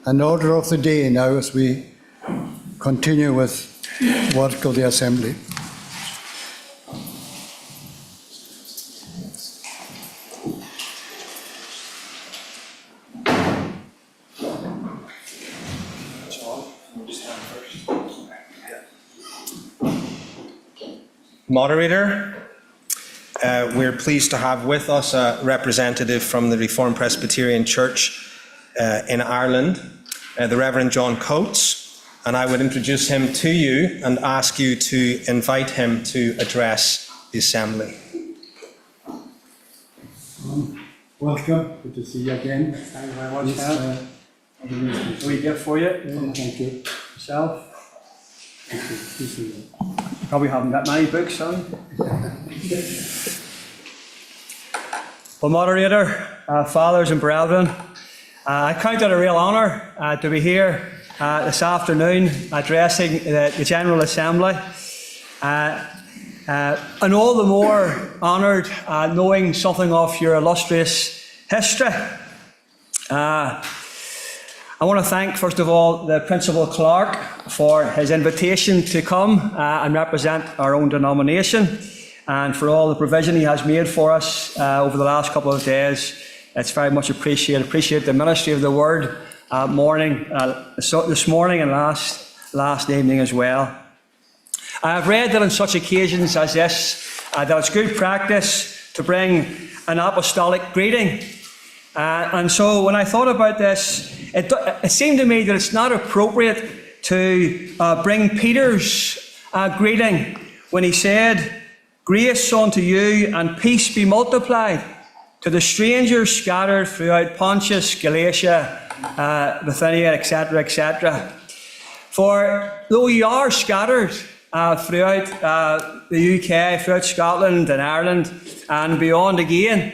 An order of the day now as we continue with work of the Assembly. Moderator, we're pleased to have with us a representative from the Reformed Presbyterian Church in Ireland, the Reverend John Coates, and I would introduce him to you and ask you to invite him to address the Assembly. Welcome, good to see you again. Thank you very much, Helen. A wee gift for you. Thank you. Yourself. Thank you. Good to see you. Probably haven't got many books, son. Well, moderator, fathers and brethren, I count it a real honour to be here this afternoon addressing the General Assembly. And all the more honoured knowing something of your illustrious history. I want to thank, first of all, the Principal Clerk for his invitation to come and represent our own denomination, and for all the provision he has made for us over the last couple of days. It's very much appreciated. Appreciate the ministry of the Word this morning and last evening as well. I have read that on such occasions as this, that it's good practice to bring an apostolic greeting And so when I thought about this, it seemed to me that it's not appropriate to bring Peter's greeting when he said, "Grace unto you and peace be multiplied to the strangers scattered throughout Pontus, Galatia, Bithynia, etc., etc." For though you are scattered throughout the UK, throughout Scotland and Ireland and beyond again,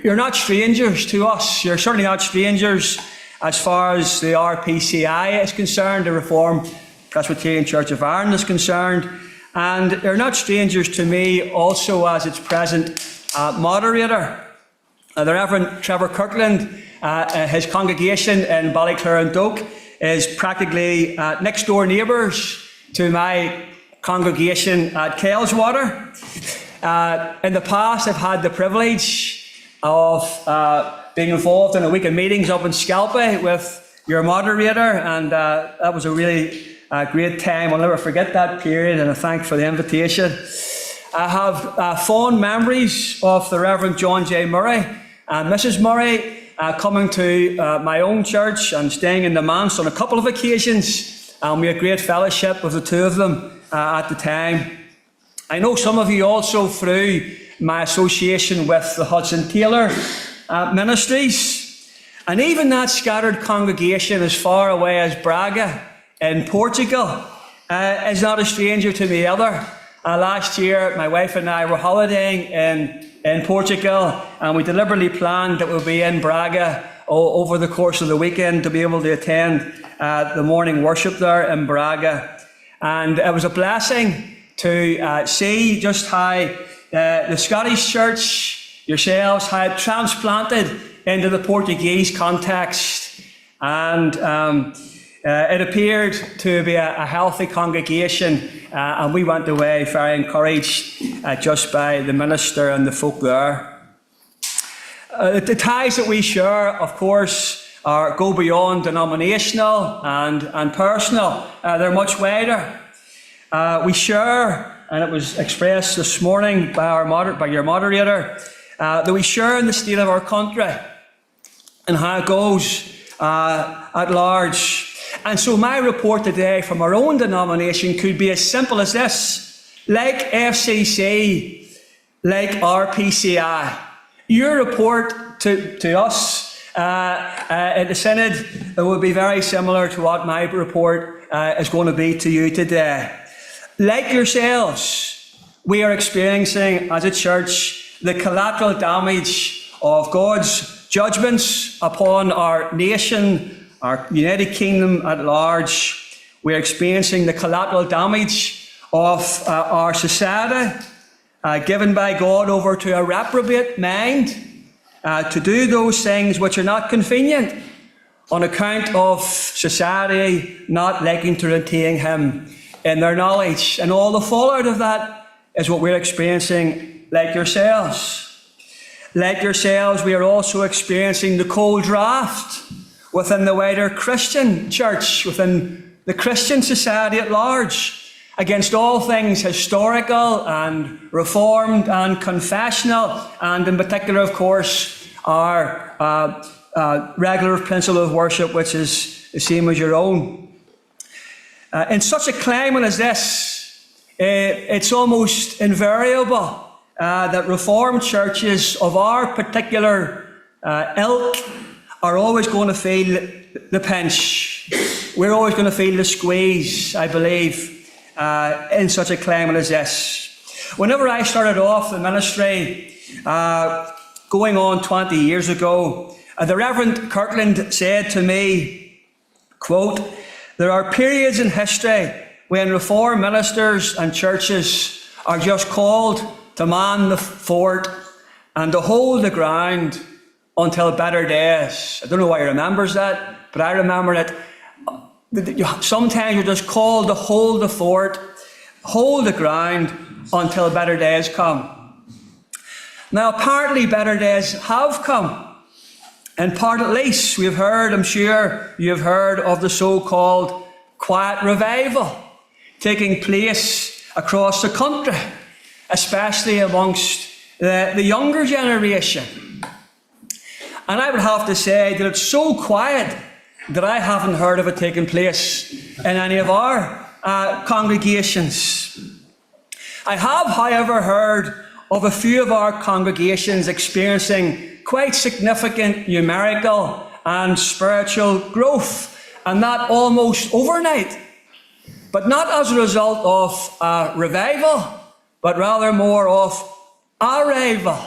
you're not strangers to us. You're certainly not strangers as far as the RPCI is concerned, the Reformed Presbyterian Church of Ireland is concerned. And they're not strangers to me also as its present moderator. The Reverend Trevor Kirkland, his congregation in Ballyclare is practically next door neighbours to my congregation at Kelswater. In the past, I've had the privilege of being involved in a week of meetings up in Scalpa with your moderator, and that was a really great time. I'll never forget that period, and I thank for the invitation. I have fond memories of the Reverend John J. Murray and Mrs. Murray coming to my own church and staying in the manse on a couple of occasions. We had great fellowship with the two of them at the time. I know some of you also through my association with the Hudson Taylor Ministries. And even that scattered congregation as far away as Braga in Portugal is not a stranger to me either. Last year, my wife and I were holidaying in Portugal, and we deliberately planned that we'll be in Braga over the course of the weekend to be able to attend the morning worship there in Braga. And it was a blessing to see just how the Scottish Church, yourselves, had transplanted into the Portuguese context. And it appeared to be a healthy congregation, and we went away very encouraged just by the minister and the folk there. The ties that we share, of course, go beyond denominational and personal. They're much wider. We share, and it was expressed this morning by your moderator, that we share in the state of our country and how it goes at large. And so my report today from our own denomination could be as simple as this. Like FCC, like RPCI, your report to us at the Synod will be very similar to what my report is going to be to you today. Like yourselves, we are experiencing as a church the collateral damage of God's judgments upon our nation, our United Kingdom at large. We're experiencing the collateral damage of our society, given by God over to a reprobate mind, to do those things which are not convenient on account of society not liking to retain Him in their knowledge. And all the fallout of that is what we're experiencing like yourselves. Like yourselves, we are also experiencing the cold draft within the wider Christian church, within the Christian society at large, against all things historical and reformed and confessional, and in particular, of course, our regular principle of worship, which is the same as your own. In such a climate as this, it's almost invariable that Reformed churches of our particular ilk are always going to feel the pinch. We're always going to feel the squeeze, I believe, in such a climate as this. Whenever I started off the ministry, going on 20 years ago, the Reverend Kirkland said to me, quote, "There are periods in history when Reformed ministers and churches are just called to man the fort and to hold the ground until better days." I don't know why he remembers that, but I remember that sometimes you're just called to hold the fort, hold the ground until better days come. Now, apparently better days have come. In part at least, we've heard, I'm sure you've heard of the so-called quiet revival taking place across the country, especially amongst the younger generation. And I would have to say that it's so quiet that I haven't heard of it taking place in any of our congregations. I have, however, heard of a few of our congregations experiencing quite significant numerical and spiritual growth, and that almost overnight. But not as a result of a revival, but rather more of arrival.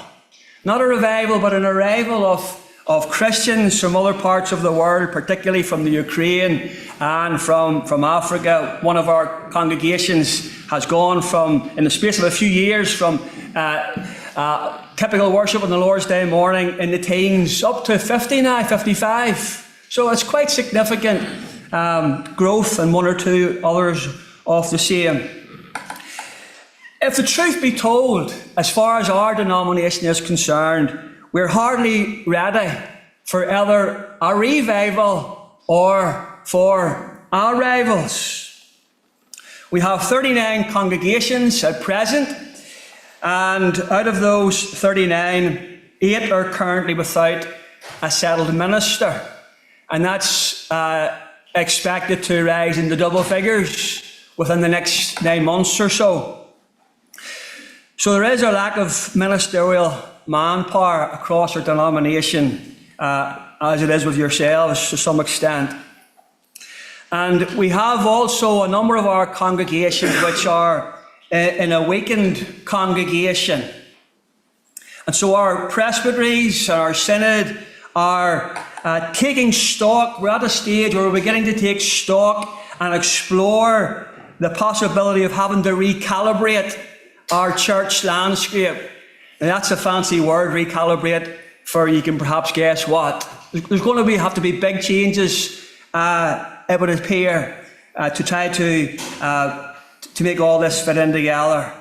Not a revival, but an arrival of Christians from other parts of the world, particularly from the Ukraine and from Africa. One of our congregations has gone from, in the space of a few years, from typical worship on the Lord's Day morning in the teens up to 50 now, 55. So it's quite significant growth, and one or two others of the same. If the truth be told, as far as our denomination is concerned, we're hardly ready for either a revival or for our rivals. We have 39 congregations at present, and out of those 39, 8 are currently without a settled minister. And that's expected to rise into double figures within the next 9 months or so. So there is a lack of ministerial manpower across our denomination, as it is with yourselves to some extent. And we have also a number of our congregations which are in a weakened congregation. And so our presbyteries and our synod are taking stock. We're at a stage where we're beginning to take stock and explore the possibility of having to recalibrate our church landscape. And that's a fancy word, recalibrate, for you can perhaps guess what. There's going to have to be big changes, it would appear, to try to make all this fit in together.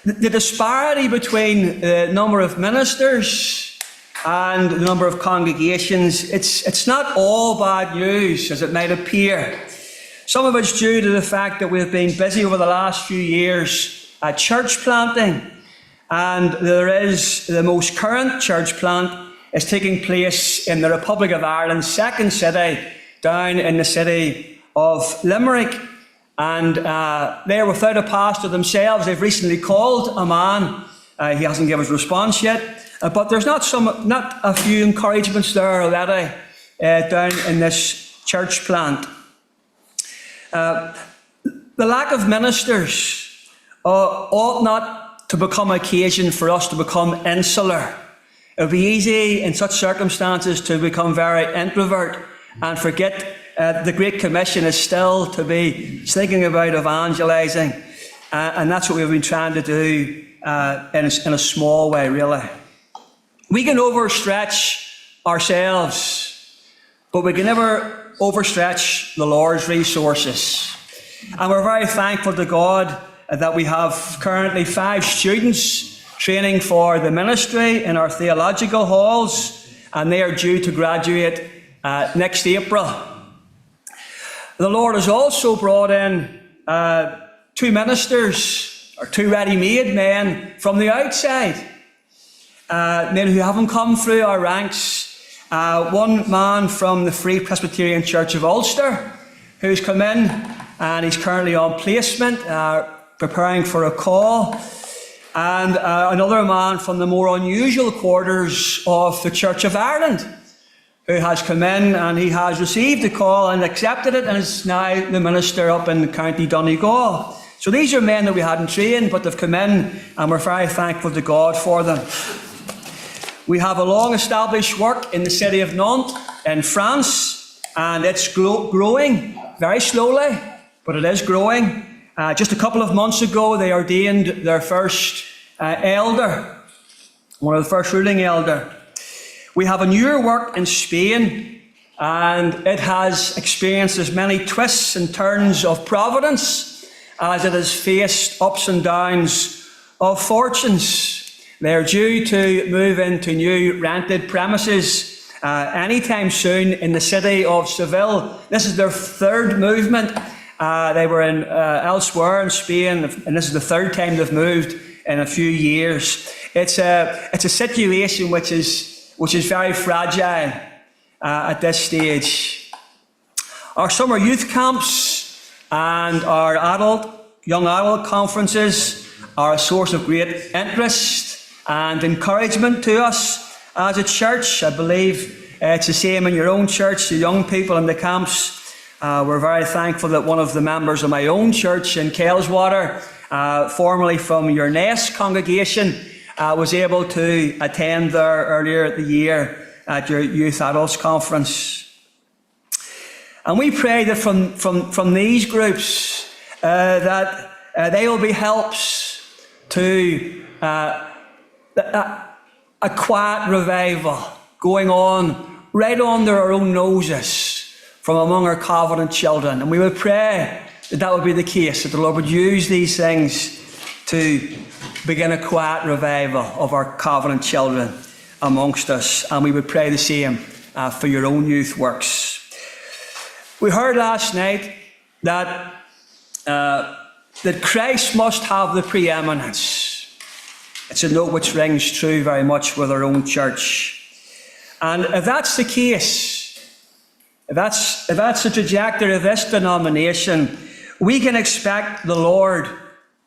The disparity between the number of ministers and the number of congregations, it's not all bad news, as it might appear. Some of it's due to the fact that we've been busy over the last few years at church planting, and there is the most current church plant is taking place in the Republic of Ireland's second city, down in the city of Limerick. And they're without a pastor themselves. They've recently called a man. He hasn't given us a response yet. But there's not a few encouragements there already down in this church plant. The lack of ministers ought not to become occasion for us to become insular. It would be easy in such circumstances to become very introvert and forget the Great Commission is still to be thinking about evangelising. And that's what we've been trying to do in a small way, really. We can overstretch ourselves, but we can never overstretch the Lord's resources. And we're very thankful to God that we have currently 5 students training for the ministry in our theological halls, and they are due to graduate next April. The Lord has also brought in 2 ministers, or 2 ready-made men from the outside, men who haven't come through our ranks. One man from the Free Presbyterian Church of Ulster, who's come in, and he's currently on placement, preparing for a call. And another man from the more unusual quarters of the Church of Ireland, who has come in and he has received the call and accepted it, and is now the minister up in County Donegal. So these are men that we hadn't trained, but they've come in, and we're very thankful to God for them. We have a long-established work in the city of Nantes in France, and it's growing very slowly, but it is growing. Just a couple of months ago, they ordained their first elder, one of the first ruling elder. We have a newer work in Spain, and it has experienced as many twists and turns of providence as it has faced ups and downs of fortunes. They're due to move into new rented premises anytime soon in the city of Seville. This is their 3rd movement. They were in elsewhere in Spain, and this is the 3rd time they've moved in a few years. It's a situation which is which is very fragile at this stage. Our summer youth camps and our young adult conferences are a source of great interest and encouragement to us as a church. I believe it's the same in your own church, the young people in the camps. We're very thankful that one of the members of my own church in Kelswater, formerly from your Nest congregation, was able to attend there earlier the year at your youth adults conference. And we pray that from these groups that they will be helps to a quiet revival going on right under our own noses from among our covenant children. And we would pray that that would be the case, that the Lord would use these things to begin a quiet revival of our covenant children amongst us. And we would pray the same for your own youth works. We heard last night that Christ must have the preeminence. It's a note which rings true very much with our own church. And if that's the case, if that's the trajectory of this denomination, we can expect the Lord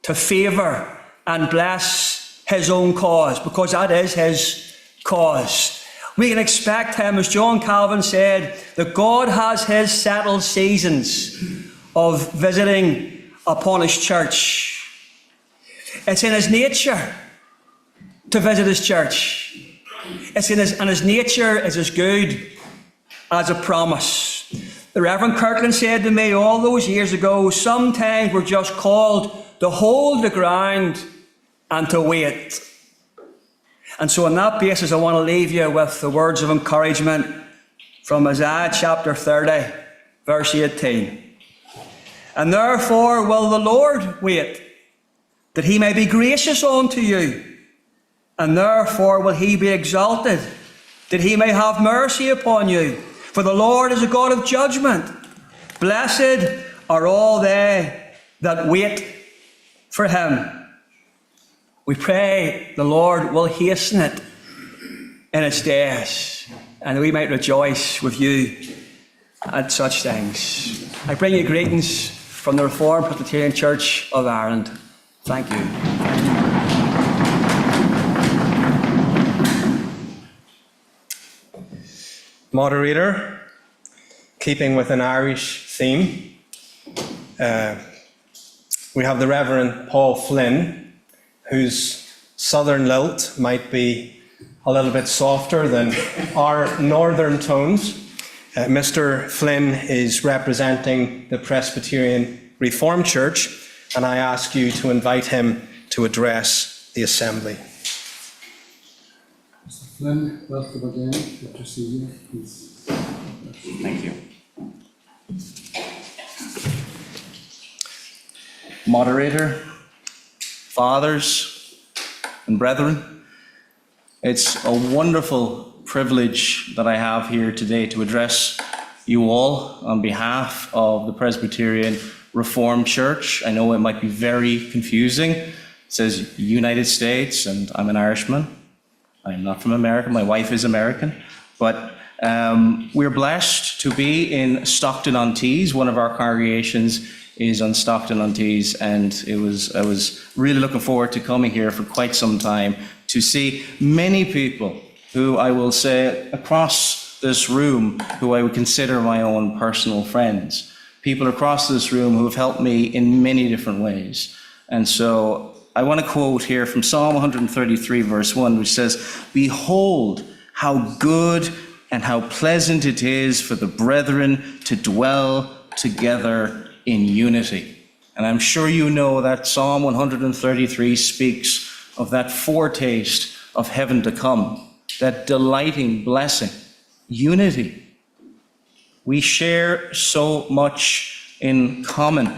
to favour and bless his own cause, because that is his cause. We can expect him, as John Calvin said, that God has his settled seasons of visiting upon his church. It's in his nature to visit his church. And his nature is as good as a promise. The Reverend Kirkland said to me all those years ago, sometimes we're just called to hold the ground and to wait. And so on that basis, I want to leave you with the words of encouragement from Isaiah chapter 30, verse 18. And therefore will the Lord wait, that he may be gracious unto you. And therefore will he be exalted, that he may have mercy upon you. For the Lord is a God of judgment. Blessed are all they that wait for him. We pray the Lord will hasten it in its days, and that we might rejoice with you at such things. I bring you greetings from the Reformed Presbyterian Church of Ireland. Thank you. Moderator, keeping with an Irish theme, we have the Reverend Paul Flynn, whose southern lilt might be a little bit softer than our northern tones. Mr. Flynn is representing the Presbyterian Reformed Church, and I ask you to invite him to address the assembly. Mr. Flynn, welcome again. Good to see you. Please. Thank you. Moderator, fathers and brethren, it's a wonderful privilege that I have here today to address you all on behalf of the Presbyterian Reformed Church. I know it might be very confusing. It says United States, and I'm an Irishman. I'm not from America. My wife is American. But we're blessed to be in Stockton-on-Tees. One of our congregations is on Stockton-on-Tees, and I was really looking forward to coming here for quite some time to see many people who I will say across this room, who I would consider my own personal friends. People across this room who have helped me in many different ways. And so I want to quote here from Psalm 133, verse 1, which says, "Behold, how good and how pleasant it is for the brethren to dwell together in unity." And I'm sure you know that Psalm 133 speaks of that foretaste of heaven to come, that delighting blessing, unity. We share so much in common.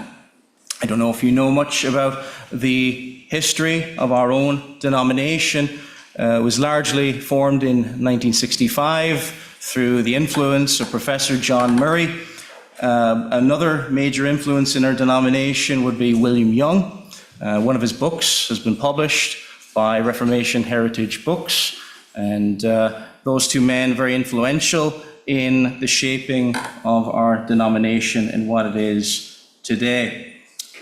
I don't know if you know much about the history of our own denomination. It was largely formed in 1965 through the influence of Professor John Murray. Another major influence in our denomination would be William Young. One of his books has been published by Reformation Heritage Books, and those two men very influential in the shaping of our denomination and what it is today.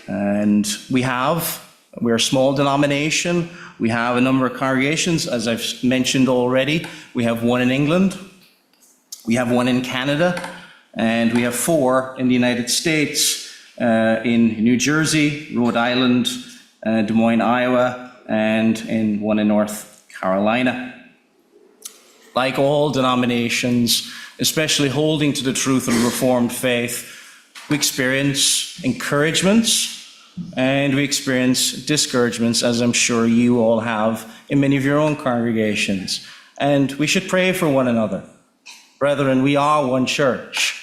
And we're a small denomination. We have a number of congregations, as I've mentioned already. We have one in England, we have one in Canada, and we have 4 in the United States, in New Jersey, Rhode Island, Des Moines, Iowa, and one in North Carolina. Like all denominations, especially holding to the truth of the Reformed faith, we experience encouragements and we experience discouragements, as I'm sure you all have in many of your own congregations. And we should pray for one another. Brethren, we are one church.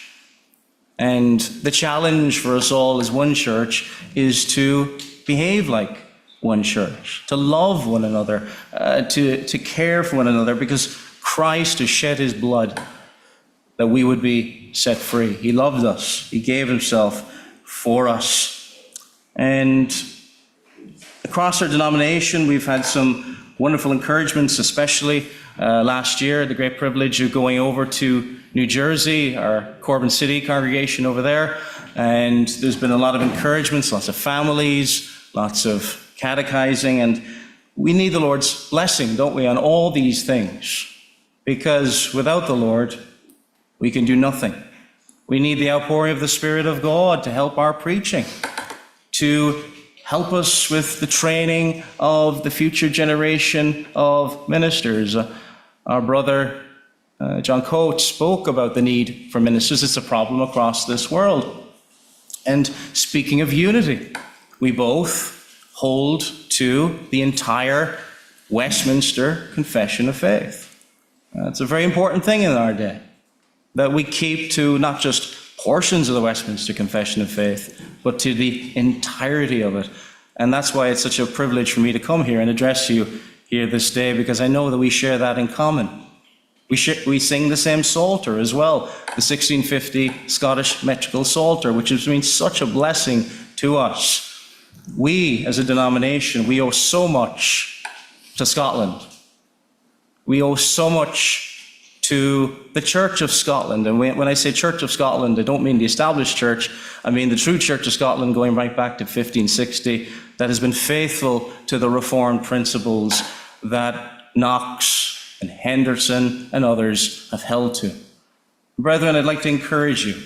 And the challenge for us all as one church is to behave like one church, to love one another, to care for one another, because Christ has shed his blood that we would be set free. He loved us. He gave himself for us. And across our denomination, we've had some wonderful encouragements, especially last year, the great privilege of going over to New Jersey, our Corbin City congregation over there. And there's been a lot of encouragements, lots of families, lots of catechizing. And we need the Lord's blessing, don't we, on all these things? Because without the Lord, we can do nothing. We need the outpouring of the Spirit of God to help our preaching, to help us with the training of the future generation of ministers. Our brother John Coates spoke about the need for ministers. It's a problem across this world. And speaking of unity, we both hold to the entire Westminster Confession of Faith. It's a very important thing in our day, that we keep to not just portions of the Westminster Confession of Faith, but to the entirety of it. And that's why it's such a privilege for me to come here and address you here this day, because I know that we share that in common. We sing the same Psalter as well, the 1650 Scottish metrical Psalter, which has been such a blessing to us. We, as a denomination, we owe so much to Scotland. We owe so much to the Church of Scotland. And when I say Church of Scotland, I don't mean the established church. I mean the true Church of Scotland, going right back to 1560, that has been faithful to the Reformed principles that Knox and Henderson and others have held to. Brethren, I'd like to encourage you,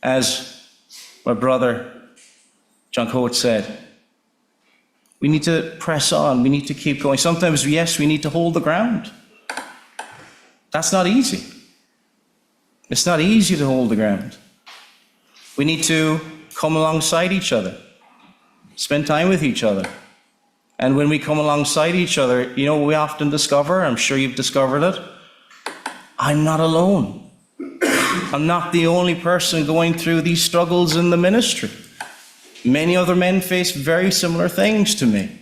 as my brother John Coates said, we need to press on, we need to keep going. Sometimes, yes, we need to hold the ground. That's not easy. It's not easy to hold the ground. We need to come alongside each other, spend time with each other. And when we come alongside each other, you know, we often discover, I'm sure you've discovered it, I'm not alone. I'm not the only person going through these struggles in the ministry. Many other men face very similar things to me.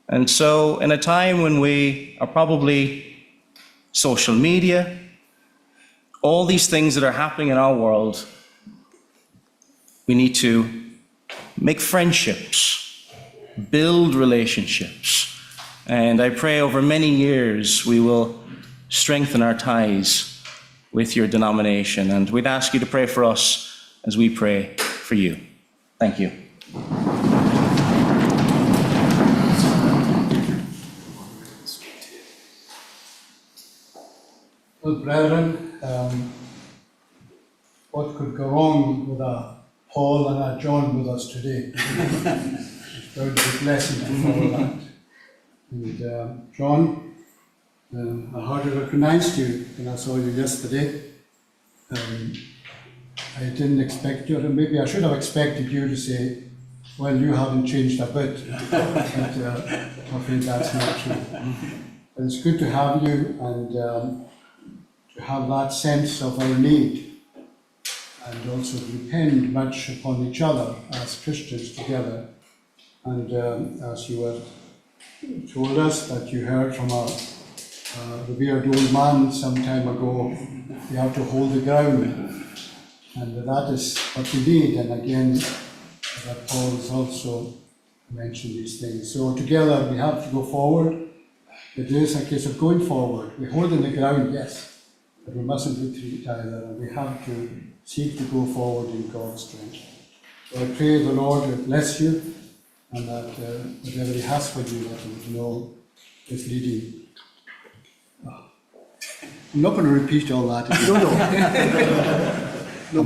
And so in a time when we are probably social media, all these things that are happening in our world, we need to make friendships, build relationships. And I pray over many years we will strengthen our ties with your denomination. And we'd ask you to pray for us as we pray for you. Thank you. Well, brethren, what could go wrong with a Paul and a John with us today? It's going to be a blessing to follow that. And John, I hardly recognized you when I saw you yesterday. I didn't expect you, or maybe I should have expected you to say, well, you haven't changed a bit. But I think that's not true. But it's good to have you and to have that sense of our need, and also depend much upon each other as Christians together. And as you were told us that you heard from a revered old man some time ago, you have to hold the ground. And that is what we need. And again, that Paul has also mentioned these things. So together we have to go forward. It is a case of going forward. We hold in the ground, yes, but we mustn't retreat either, and we have to seek to go forward in God's strength. So I pray the Lord will bless you, and that whatever He has for you, that you would know is leading. I'm not going to repeat all that. No.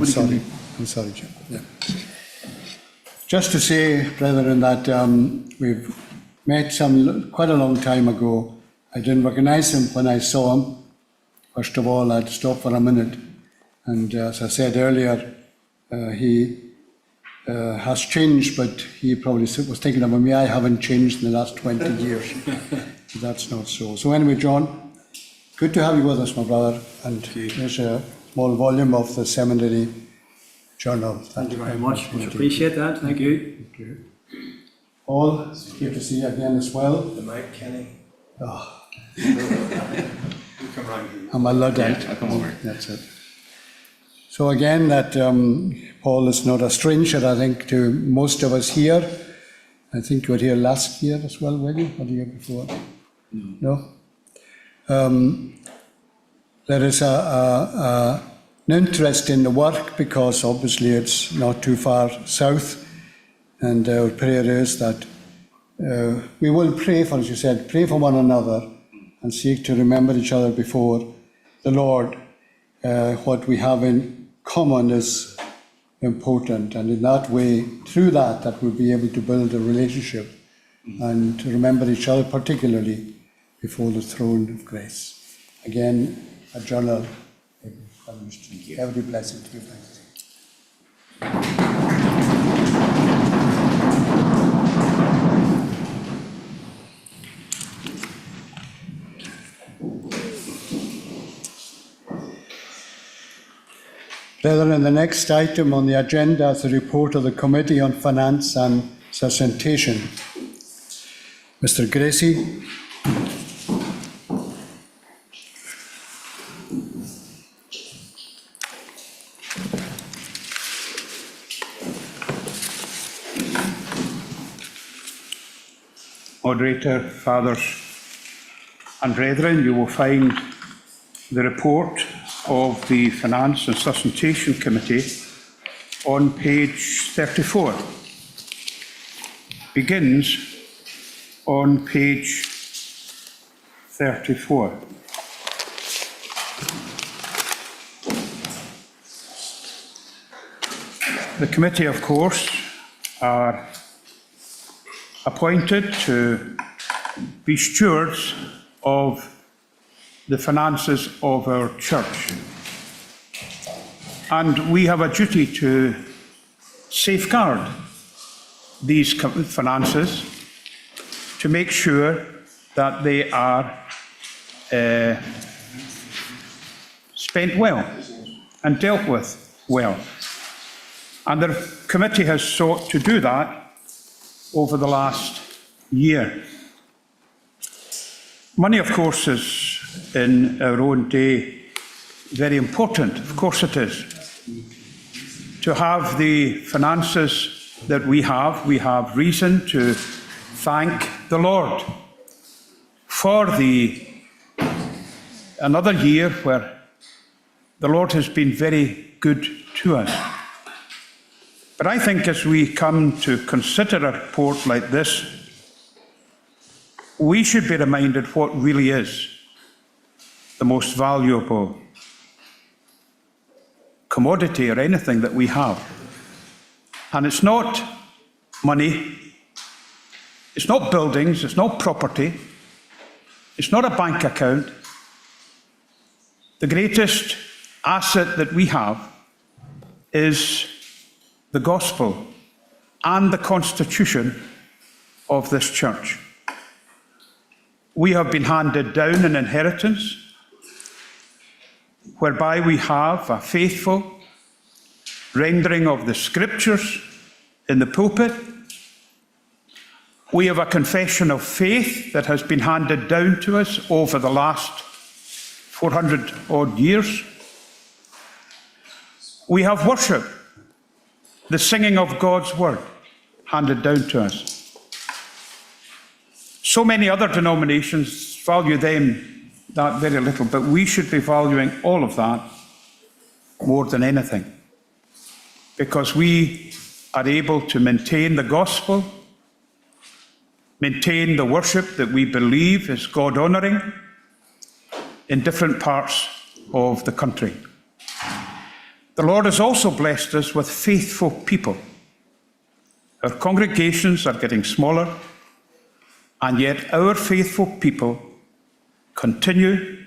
I'm sorry, Jim. Yeah. Just to say, brethren, that we've met quite a long time ago. I didn't recognise him when I saw him. First of all, I'd stop for a minute. And as I said earlier, he has changed, but he probably was thinking about me. I haven't changed in the last 20 years. That's not so. So anyway, John, good to have you with us, my brother. And here's a small volume of the seminary journal. Thank you very much. Much appreciate that. Thank you. Thank you. Paul, it's good to see you again as well. The mic, Kenny. Oh, You come round here. I'm a Luddite. Yeah, I'll come over. That's it. So again, that Paul is not a stranger, I think, to most of us here. I think you were here last year as well, were you? Or the year before? No? There is an interest in the work because obviously it's not too far south, and our prayer is that we will pray for, as you said, pray for one another and seek to remember each other before the Lord. What we have in common is important, and in that way, through that we'll be able to build a relationship and to remember each other, particularly before the throne of grace. Again, a journal. Thank you. Every blessing to you. Brethren, the next item on the agenda is the report of the Committee on Finance and Sustentation. Mr. Gracie. Moderator, fathers and brethren, you will find the report of the Finance and Sustentation Committee on page 34. Begins on page 34. The committee, of course, are appointed to be stewards of the finances of our church. And we have a duty to safeguard these finances, to make sure that they are spent well and dealt with well. And the committee has sought to do that over the last year. Money, of course, is in our own day very important. Of course it is. To have the finances that we have reason to thank the Lord for another year where the Lord has been very good to us. But I think as we come to consider a report like this, we should be reminded what really is the most valuable commodity or anything that we have. And it's not money, it's not buildings, it's not property, it's not a bank account. The greatest asset that we have is the gospel and the constitution of this church. We have been handed down an inheritance whereby we have a faithful rendering of the scriptures in the pulpit. We have a confession of faith that has been handed down to us over the last 400 odd years. We have worship, the singing of God's word, handed down to us. So many other denominations value them that very little, but we should be valuing all of that more than anything, because we are able to maintain the gospel, maintain the worship that we believe is God-honouring in different parts of the country. The Lord has also blessed us with faithful people. Our congregations are getting smaller, and yet our faithful people continue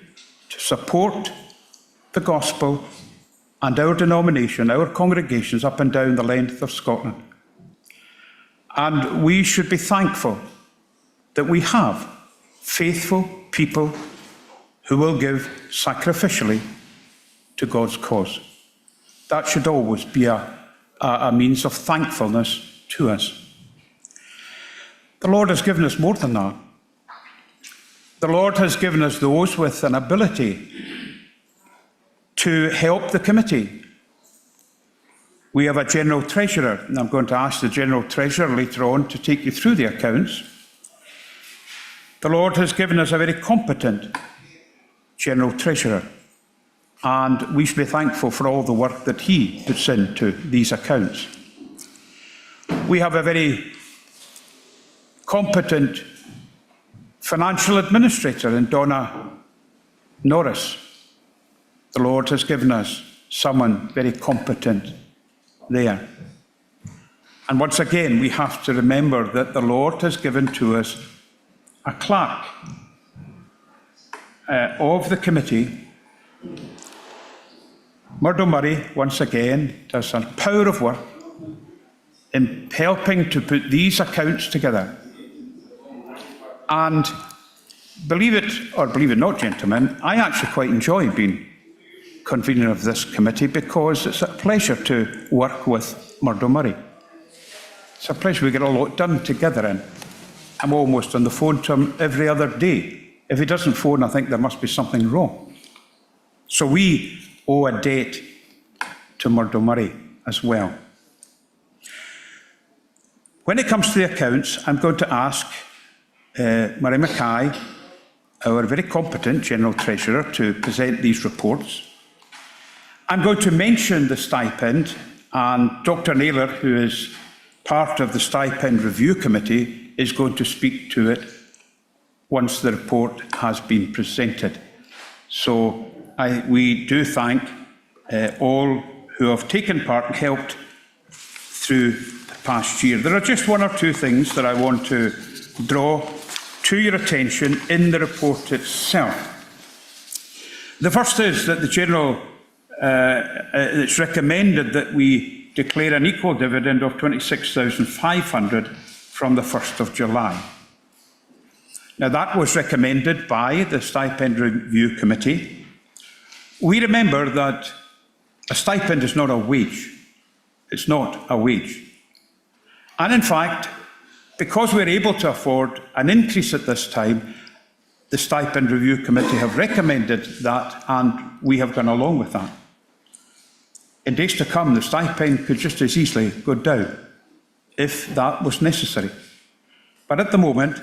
to support the gospel and our denomination, our congregations up and down the length of Scotland. And we should be thankful that we have faithful people who will give sacrificially to God's cause. That should always be a means of thankfulness to us. The Lord has given us more than that. The Lord has given us those with an ability to help the committee. We have a General Treasurer, and I'm going to ask the General Treasurer later on to take you through the accounts. The Lord has given us a very competent General Treasurer, and we should be thankful for all the work that he puts into these accounts. We have a very competent financial administrator in Donna Norris. The Lord has given us someone very competent there. And once again, we have to remember that the Lord has given to us a clerk of the committee. Murdo Murray, once again, does a power of work in helping to put these accounts together. And believe it or believe it not, gentlemen, I actually quite enjoy being convener of this committee because it's a pleasure to work with Murdo Murray. It's a pleasure. We get a lot done together, and I'm almost on the phone to him every other day. If he doesn't phone, I think there must be something wrong. So we owe a debt to Murdo Murray as well. When it comes to the accounts, I'm going to ask Murray Mackay, our very competent General Treasurer, to present these reports. I'm going to mention the stipend, and Dr. Naylor, who is part of the Stipend Review Committee, is going to speak to it once the report has been presented. So we do thank all who have taken part and helped through the past year. There are just one or two things that I want to draw to your attention in the report itself. The first is that the General it's recommended that we declare an equal dividend of 26,500 from the 1st of July. Now, that was recommended by the Stipend Review Committee. We remember that a stipend is not a wage. It's not a wage. And in fact, because we're able to afford an increase at this time, the Stipend Review Committee have recommended that, and we have gone along with that. In days to come, the stipend could just as easily go down if that was necessary. But at the moment,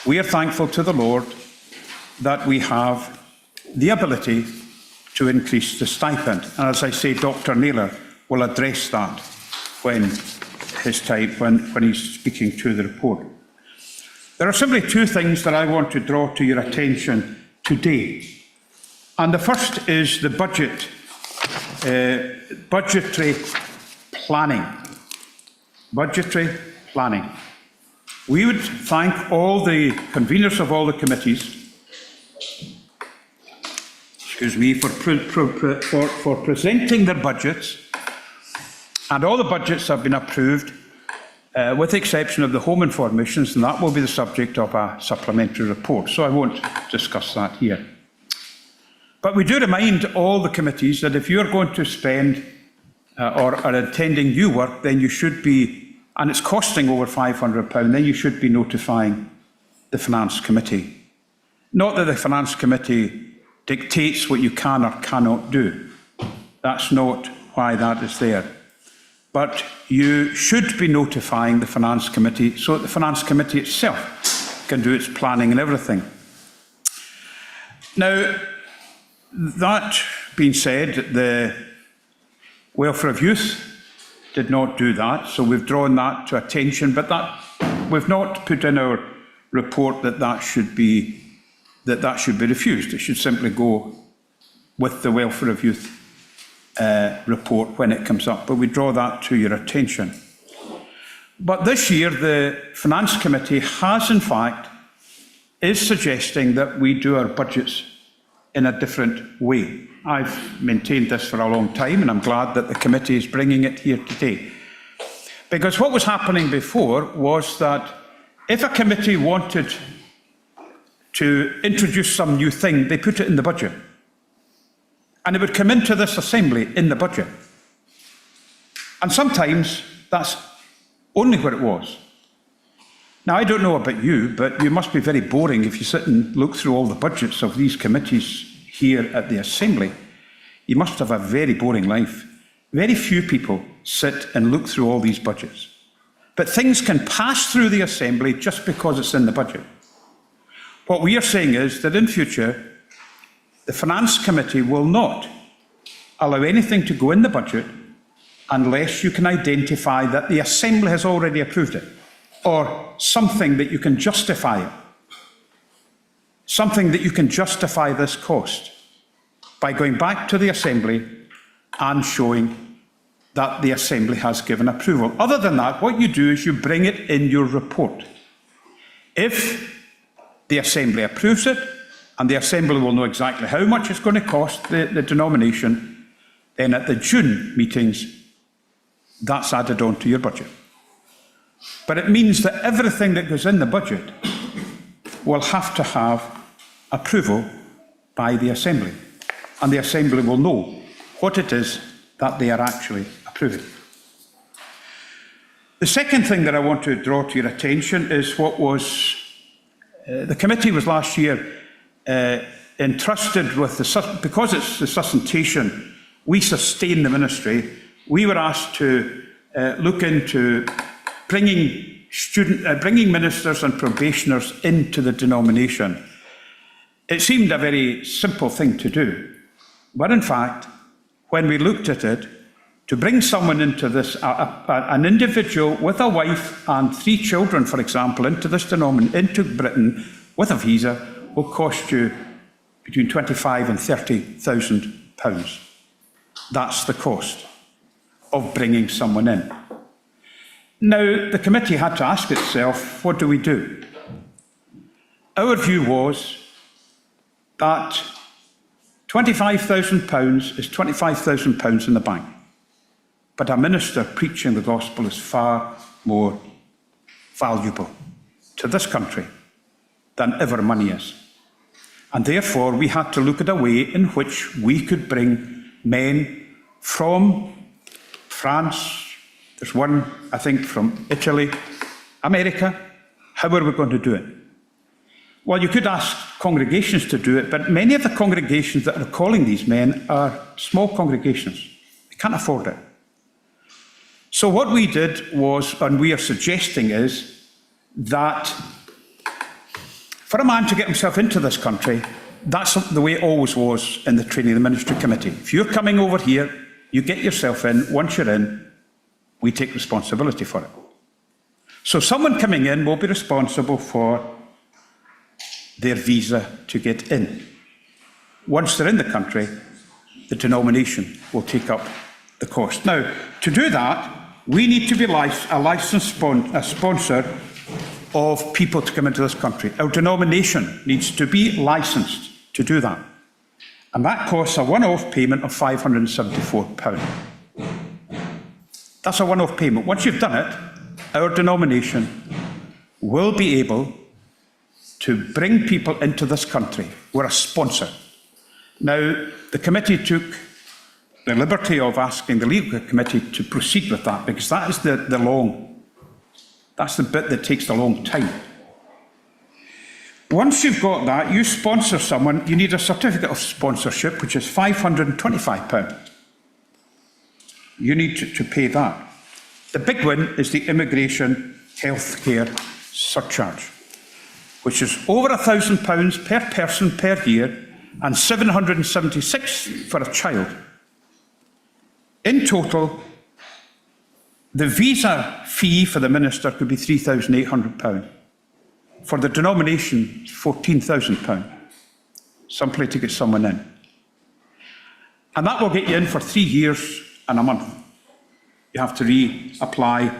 we are thankful to the Lord that we have the ability to increase the stipend. And as I say, Dr. Naylor will address that when he's speaking to the report. There are simply two things that I want to draw to your attention today. And the first is the budgetary planning. Budgetary planning. We would thank all the conveners of all the committees, for presenting their budgets, and all the budgets have been approved, with the exception of the home informations, and that will be the subject of a supplementary report, so I won't discuss that here. But we do remind all the committees that if you're going to spend or are attending new work, then you should be, and it's costing over £500, then you should be notifying the Finance Committee. Not that the Finance Committee dictates what you can or cannot do. That's not why that is there. But you should be notifying the Finance Committee so that the Finance Committee itself can do its planning and everything. Now, that being said, the Welfare of Youth did not do that, so we've drawn that to attention, but that we've not put in our report that should be refused. It should simply go with the Welfare of Youth report when it comes up, but we draw that to your attention. But this year, the Finance Committee has, in fact, is suggesting that we do our budgets in a different way. I've maintained this for a long time, and I'm glad that the committee is bringing it here today. Because what was happening before was that if a committee wanted to introduce some new thing, they put it in the budget. And it would come into this assembly in the budget. And sometimes that's only what it was. Now, I don't know about you, but you must be very boring if you sit and look through all the budgets of these committees here at the Assembly. You must have a very boring life. Very few people sit and look through all these budgets. But things can pass through the Assembly just because it's in the budget. What we are saying is that in future, the Finance Committee will not allow anything to go in the budget unless you can identify that the Assembly has already approved it, or something that you can justify it. Something that you can justify this cost by going back to the Assembly and showing that the Assembly has given approval. Other than that, what you do is you bring it in your report. If the Assembly approves it, and the Assembly will know exactly how much it's going to cost the denomination, then at the June meetings, that's added on to your budget. But it means that everything that goes in the budget will have to have approval by the Assembly. And the Assembly will know what it is that they are actually approving. The second thing that I want to draw to your attention is what was, the committee was last year entrusted with, because it's the sustentation, we sustain the ministry, we were asked to look into bringing ministers and probationers into the denomination. It seemed a very simple thing to do, but in fact, when we looked at it, to bring someone into this, an individual with a wife and 3 children, for example, into this denomination, into Britain with a visa, will cost you between £25,000 and £30,000. That's the cost of bringing someone in. Now, the committee had to ask itself, what do we do? Our view was that £25,000 is £25,000 in the bank. But a minister preaching the gospel is far more valuable to this country than ever money is. And therefore, we had to look at a way in which we could bring men from France, there's one, I think, from Italy, America. How are we going to do it? Well, you could ask congregations to do it, but many of the congregations that are calling these men are small congregations. They can't afford it. So what we did was, and we are suggesting is, that for a man to get himself into this country, that's the way it always was in the Training of the Ministry Committee. If you're coming over here, you get yourself in. Once you're in, we take responsibility for it. So someone coming in will be responsible for their visa to get in. Once they're in the country, the denomination will take up the cost. Now, to do that, we need to be a licensed sponsor of people to come into this country. Our denomination needs to be licensed to do that. And that costs a one-off payment of £574. That's a one-off payment. Once you've done it, our denomination will be able to bring people into this country. We're a sponsor. Now, the committee took the liberty of asking the legal committee to proceed with that, because that is that's the bit that takes a long time. Once you've got that, you sponsor someone, you need a certificate of sponsorship, which is £525. You need to pay that. The big one is the immigration healthcare surcharge, which is over £1,000 per person per year, and 776 for a child. In total, the visa fee for the minister could be £3,800. For the denomination, £14,000. Simply to get someone in. And that will get you in for 3 years and a month. You have to reapply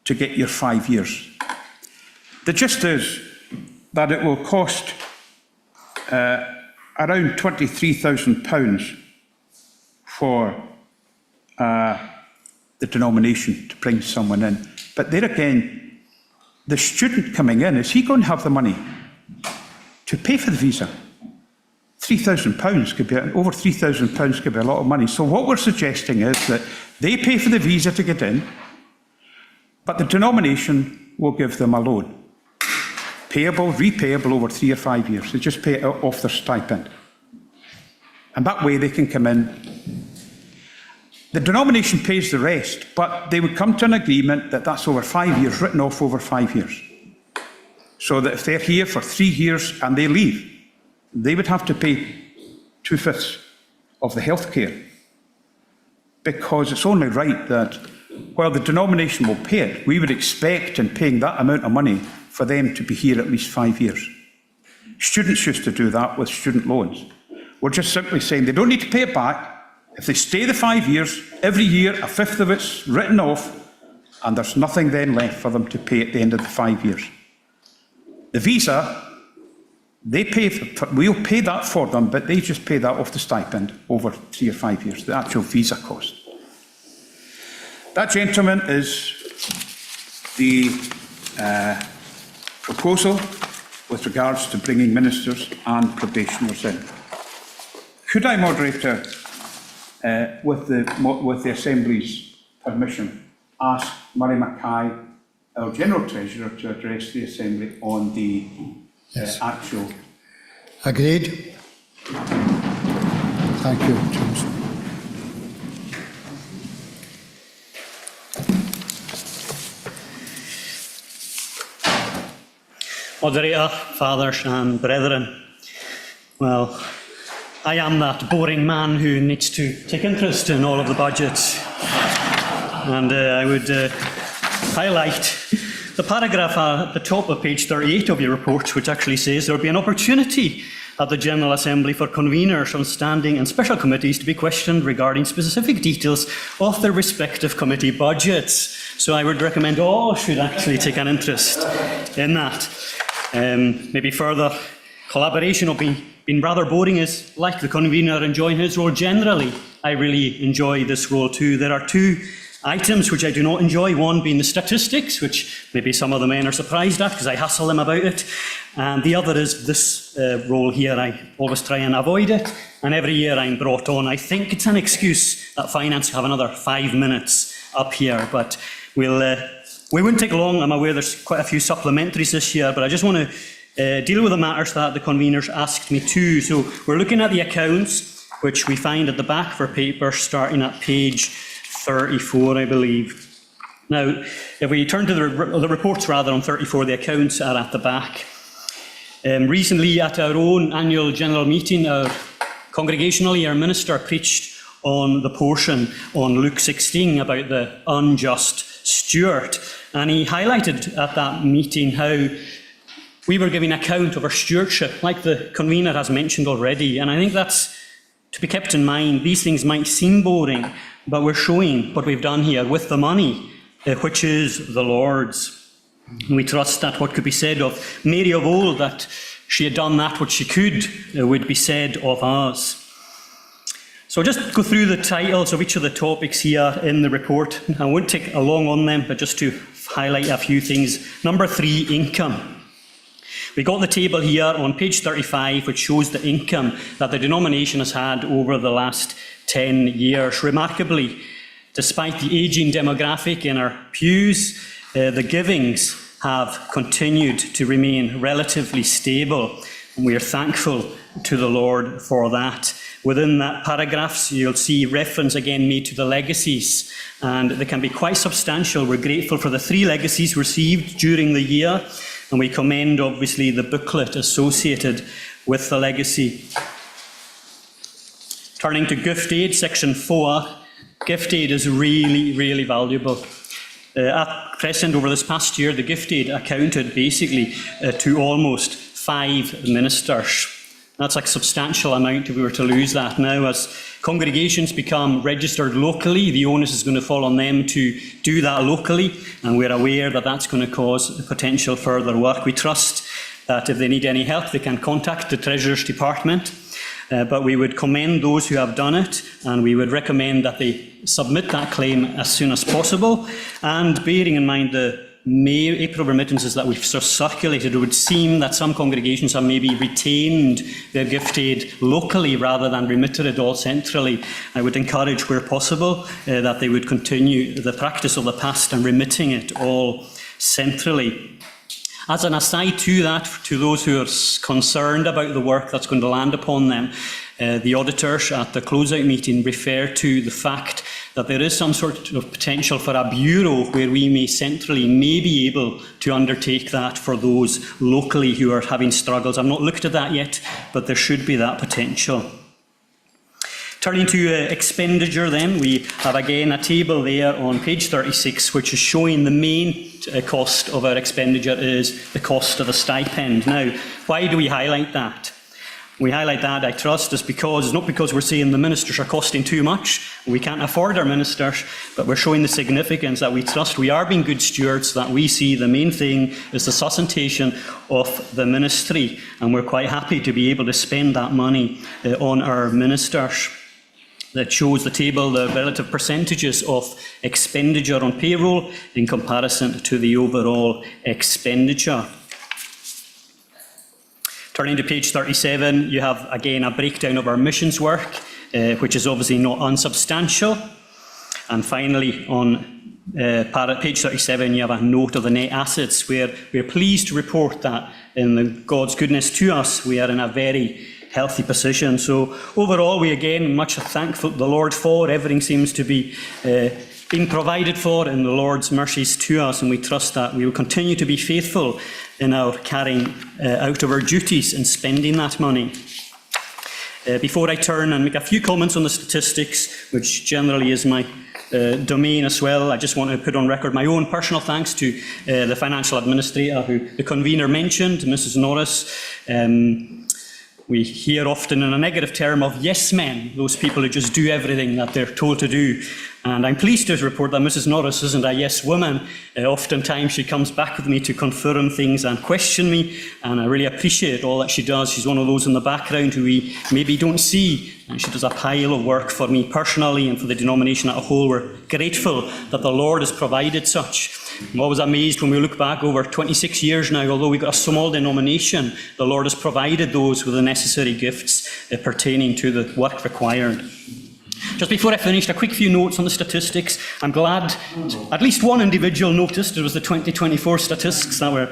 to get your 5 years. The gist is that it will cost around £23,000 for the denomination to bring someone in. But there again, the student coming in, is he going to have the money to pay for the visa? £3,000 could be, over £3,000 could be a lot of money. So what we're suggesting is that they pay for the visa to get in, but the denomination will give them a loan. Payable, repayable over 3 or 5 years. They just pay it off their stipend. And that way they can come in. The denomination pays the rest, but they would come to an agreement that that's over 5 years, written off over 5 years. So that if they're here for 3 years and they leave, they would have to pay 2/5 of the health care. Because it's only right that, while the denomination will pay it, we would expect in paying that amount of money for them to be here at least 5 years. Students used to do that with student loans. We're just simply saying they don't need to pay it back. If they stay the 5 years, every year 1/5 of it's written off, and there's nothing then left for them to pay at the end of the 5 years. The visa, they pay we'll pay that for them, but they just pay that off the stipend over 3 or 5 years, the actual visa cost. That, gentlemen, is the proposal with regards to bringing ministers and probationers in. Could I, moderator, with the Assembly's permission, ask Murray Mackay, our General Treasurer, to address the Assembly on the actual... Agreed. Thank you, James. Moderator, fathers and brethren, well, I am that boring man who needs to take interest in all of the budgets. And I would highlight the paragraph at the top of page 38 of your report, which actually says there will be an opportunity at the General Assembly for conveners on standing and special committees to be questioned regarding specific details of their respective committee budgets. So I would recommend all should actually take an interest in that. Maybe further collaboration will be been rather boring is like the convener enjoying his role generally. I really enjoy this role too. There are 2 items which I do not enjoy, one being the statistics, which maybe some of the men are surprised at because I hassle them about it, and the other is this role here. I always try and avoid it, and every year I'm brought on. I think it's an excuse that finance have another 5 minutes up here, but we won't take long. I'm aware there's quite a few supplementaries this year, but I just want to deal with the matters that the conveners asked me to. So we're looking at the accounts, which we find at the back of our paper, starting at page 34, I believe. Now, if we turn to the reports rather on 34, the accounts are at the back. Recently, at our own annual general meeting, congregationally, our minister preached on the portion on Luke 16 about the unjust steward. And he highlighted at that meeting how we were giving account of our stewardship, like the convener has mentioned already. And I think that's to be kept in mind. These things might seem boring, but we're showing what we've done here with the money, which is the Lord's. And we trust that what could be said of Mary of old, that she had done that which she could, would be said of us. So I'll just go through the titles of each of the topics here in the report. I won't take long on them, but just to highlight a few things. Number 3, income. We got the table here on page 35, which shows the income that the denomination has had over the last 10 years. Remarkably, despite the ageing demographic in our pews, the givings have continued to remain relatively stable, and we are thankful to the Lord for that. Within that paragraphs, you'll see reference again made to the legacies, and they can be quite substantial. We're grateful for the 3 legacies received during the year, and we commend, obviously, the booklet associated with the legacy. Turning to gift aid, section 4. Gift aid is really, really valuable. At present, over this past year, the gift aid accounted basically to almost 5 ministers. That's a substantial amount if we were to lose that. Now, as congregations become registered locally, the onus is going to fall on them to do that locally, and we're aware that that's going to cause potential further work. We trust that if they need any help, they can contact the Treasurer's Department, but we would commend those who have done it, and we would recommend that they submit that claim as soon as possible. And bearing in mind the April remittances that we've circulated, it would seem that some congregations have maybe retained their gift aid locally rather than remitted it all centrally. I would encourage, where possible, that they would continue the practice of the past and remitting it all centrally. As an aside to that, to those who are concerned about the work that's going to land upon them, the auditors at the closeout meeting referred to the fact that there is some sort of potential for a bureau where we may centrally be able to undertake that for those locally who are having struggles. I've not looked at that yet, but there should be that potential. Turning to expenditure then, we have again a table there on page 36 which is showing the main cost of our expenditure is the cost of the stipend. Now, why do we highlight that? We highlight that, I trust, is because, not because we're saying the ministers are costing too much, we can't afford our ministers, but we're showing the significance that we trust we are being good stewards, that we see the main thing is the sustentation of the ministry, and we're quite happy to be able to spend that money on our ministers. That shows the table, the relative percentages of expenditure on payroll in comparison to the overall expenditure. Turning to page 37, you have again a breakdown of our missions work, which is obviously not unsubstantial. And finally, on page 37, you have a note of the net assets, where we're pleased to report that in God's goodness to us, we are in a very healthy position. So overall, we again much thankful to the Lord for everything seems to be being provided for in the Lord's mercies to us, and we trust that we will continue to be faithful in our carrying out of our duties and spending that money. Before I turn and make a few comments on the statistics, which generally is my domain as well, I just want to put on record my own personal thanks to the financial administrator who the convener mentioned, Mrs. Norris. We hear often in a negative term of yes men, those people who just do everything that they're told to do. And I'm pleased to report that Mrs. Norris isn't a yes woman. Oftentimes she comes back with me to confirm things and question me, and I really appreciate all that she does. She's one of those in the background who we maybe don't see, and she does a pile of work for me personally and for the denomination as a whole. We're grateful that the Lord has provided such. I'm always amazed when we look back over 26 years now, although we've got a small denomination, the Lord has provided those with the necessary gifts pertaining to the work required. Just before I finished, a quick few notes on the statistics. I'm glad at least one individual noticed it was the 2024 statistics that were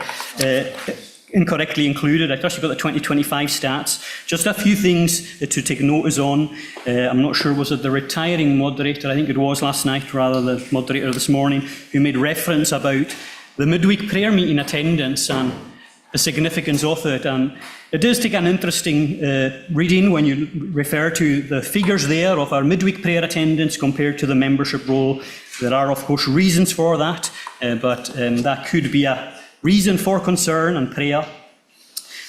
incorrectly included. I trust you've got the 2025 stats. Just a few things to take notice on. I'm not sure, was it the retiring moderator, I think it was last night, rather the moderator this morning, who made reference about the midweek prayer meeting attendance and the significance of it. And it does take an interesting reading when you refer to the figures there of our midweek prayer attendance compared to the membership roll. There are, of course, reasons for that, but that could be a reason for concern and prayer.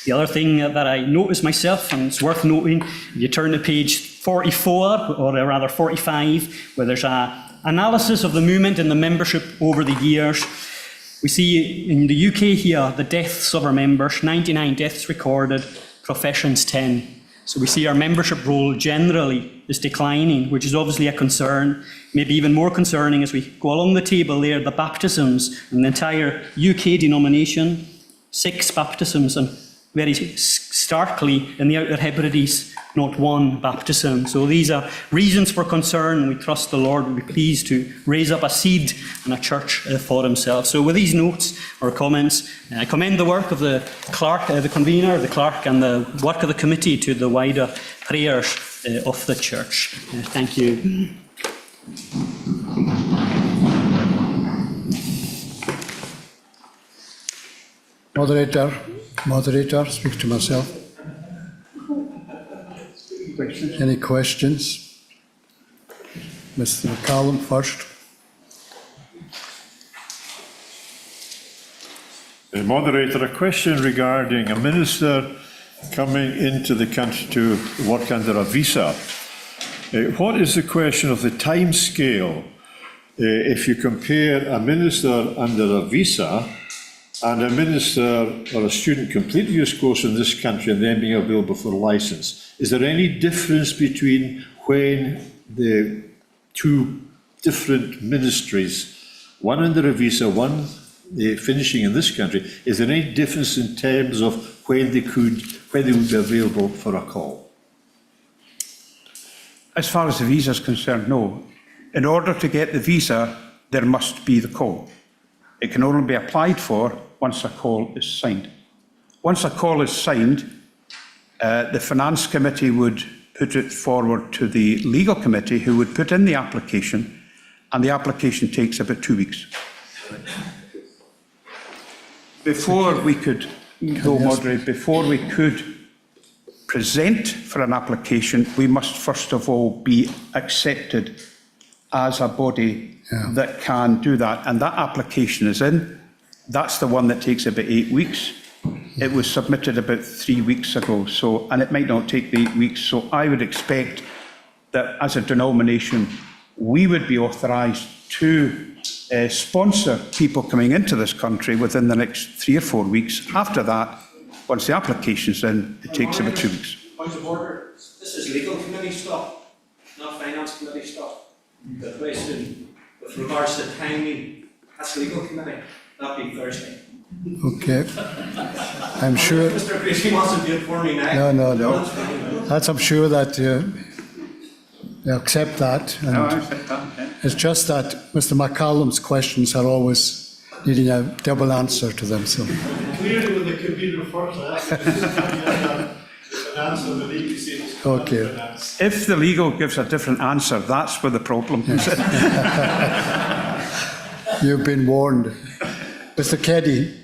The other thing that I noticed myself, and it's worth noting, if you turn to page 44, or rather 45, where there's an analysis of the movement in the membership over the years. We see in the UK here, the deaths of our members, 99 deaths recorded, professions 10. So we see our membership roll generally is declining, which is obviously a concern. Maybe even more concerning as we go along the table there, the baptisms in the entire UK denomination, 6 baptisms, and very starkly in the Outer Hebrides, not 1 baptism. So these are reasons for concern, and we trust the Lord will be pleased to raise up a seed and a church for himself. So with these notes or comments, I commend the work of the clerk, the convener, the clerk, and the work of the committee to the wider prayers of the church. Thank you. Moderator, speak to myself. questions? Any questions? Mr. McCallum first. Moderator, a question regarding a minister coming into the country to work under a visa. What is the question of the time scale if you compare a minister under a visa and a minister or a student completing his course in this country and then being available for a licence? Is there any difference between when the two different ministries, one under a visa, one finishing in this country, is there any difference in terms of when they would be available for a call? As far as the visa is concerned, no. In order to get the visa, there must be the call. It can only be applied for once a call is signed. Once a call is signed, the Finance Committee would put it forward to the Legal Committee, who would put in the application, and the application takes about 2 weeks. Before we could, though, moderate, before we could present for an application, we must first of all be accepted as a body that can do that. And that application is in. That's the one that takes about 8 weeks. It was submitted about 3 weeks ago, and it might not take the 8 weeks. So I would expect that as a denomination, we would be authorised to sponsor people coming into this country within the next 3 or 4 weeks. After that, once the application's in, it takes about 2 weeks. Point of order. This is legal committee stuff, not finance committee stuff. The question with regards to timing, that's legal committee, not be Thursday. Okay. I'm sure. Mr. Creasy wants to do it for me now. No. I'm sure that you accept that. And No, I accept that, yeah. it's just that Mr. McCallum's questions are always needing a double answer to them. So. Clearly, when the computer first asked, an answer the legal says. Okay. If the legal gives a different answer, that's where the problem is. You've been warned. Mr. Keddy.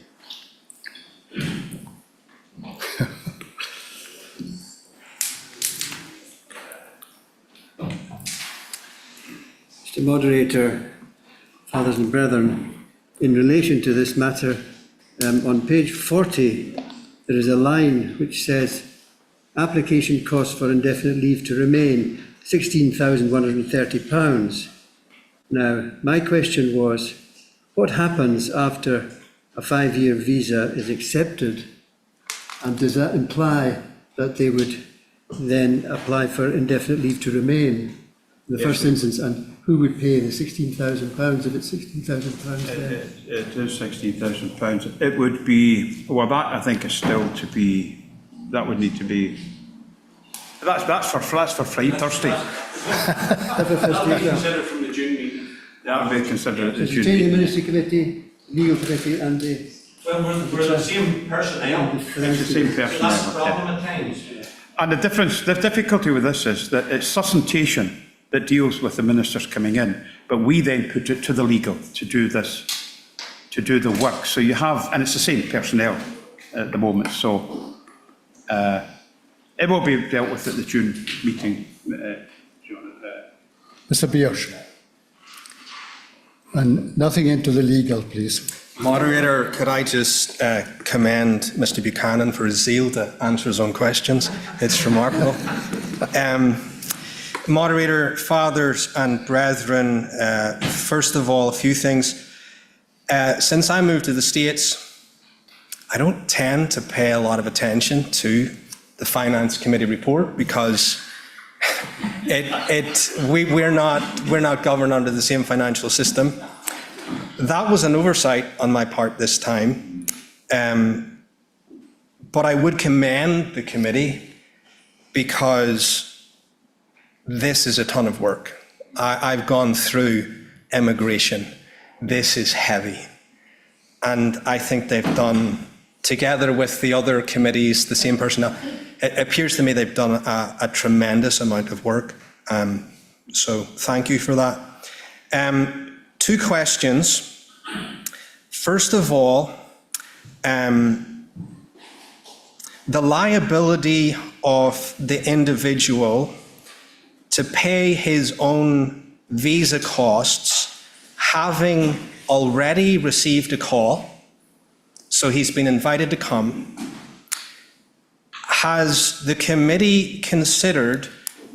Mr. Moderator, fathers and brethren, in relation to this matter, on page 40, there is a line which says, application costs for indefinite leave to remain, £16,130. Now, my question was, what happens after a 5-year visa is accepted, and does that imply that they would then apply for indefinite leave to remain in the first instance, and who would pay the £16,000 if it's £16,000 then? It is £16,000. It would be, well, that I think is still to be, that would need to be, that's for Friday, Thursday. Consider from the June meeting. That would be considered So as you take the Ministry Committee, Legal Committee and the... Well, we're the same personnel. It's the same So that's the person. problem at times. And the difficulty with this is that it's suscitation that deals with the ministers coming in, but we then put it to the legal to do this, to do the work. So you have, and it's the same personnel at the moment, so it will be dealt with at the June meeting. Mr. Beers. And nothing into the legal, please. Moderator, could I just commend Mr. Buchanan for his zeal to answer his own questions? It's remarkable. Moderator, fathers and brethren, first of all, a few things. Since I moved to the States, I don't tend to pay a lot of attention to the Finance Committee report because we're not governed under the same financial system. That was an oversight on my part this time, but I would commend the committee because this is a ton of work. I've gone through immigration. This is heavy. And I think they've done, together with the other committees, the same personnel, it appears to me they've done a tremendous amount of work. So thank you for that. 2 questions. First of all, the liability of the individual to pay his own visa costs, having already received a call, so he's been invited to come. Has the committee considered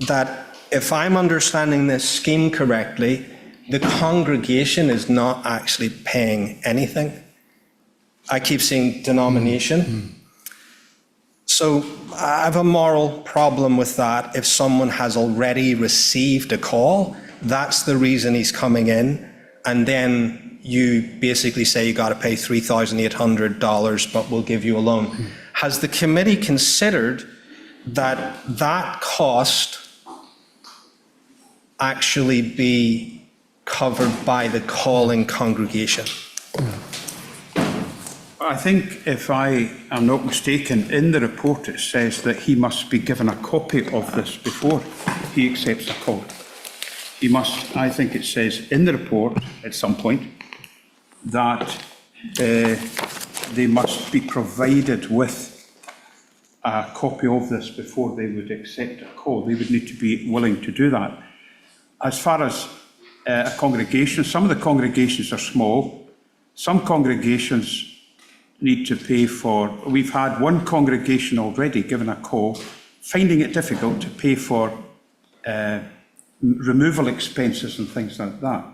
that, if I'm understanding this scheme correctly, the congregation is not actually paying anything? I keep seeing denomination. So I have a moral problem with that. If someone has already received a call, that's the reason he's coming in, and then you basically say you got to pay $3,800, but we'll give you a loan. Has the committee considered that that cost actually be covered by the calling congregation? I think, if I am not mistaken, in the report it says that he must be given a copy of this before he accepts a call. He must, I think it says in the report at some point, that they must be provided with a copy of this before they would accept a call. They would need to be willing to do that. As far as a congregation, some of the congregations are small. Some congregations need to pay for, we've had one congregation already given a call, finding it difficult to pay for removal expenses and things like that.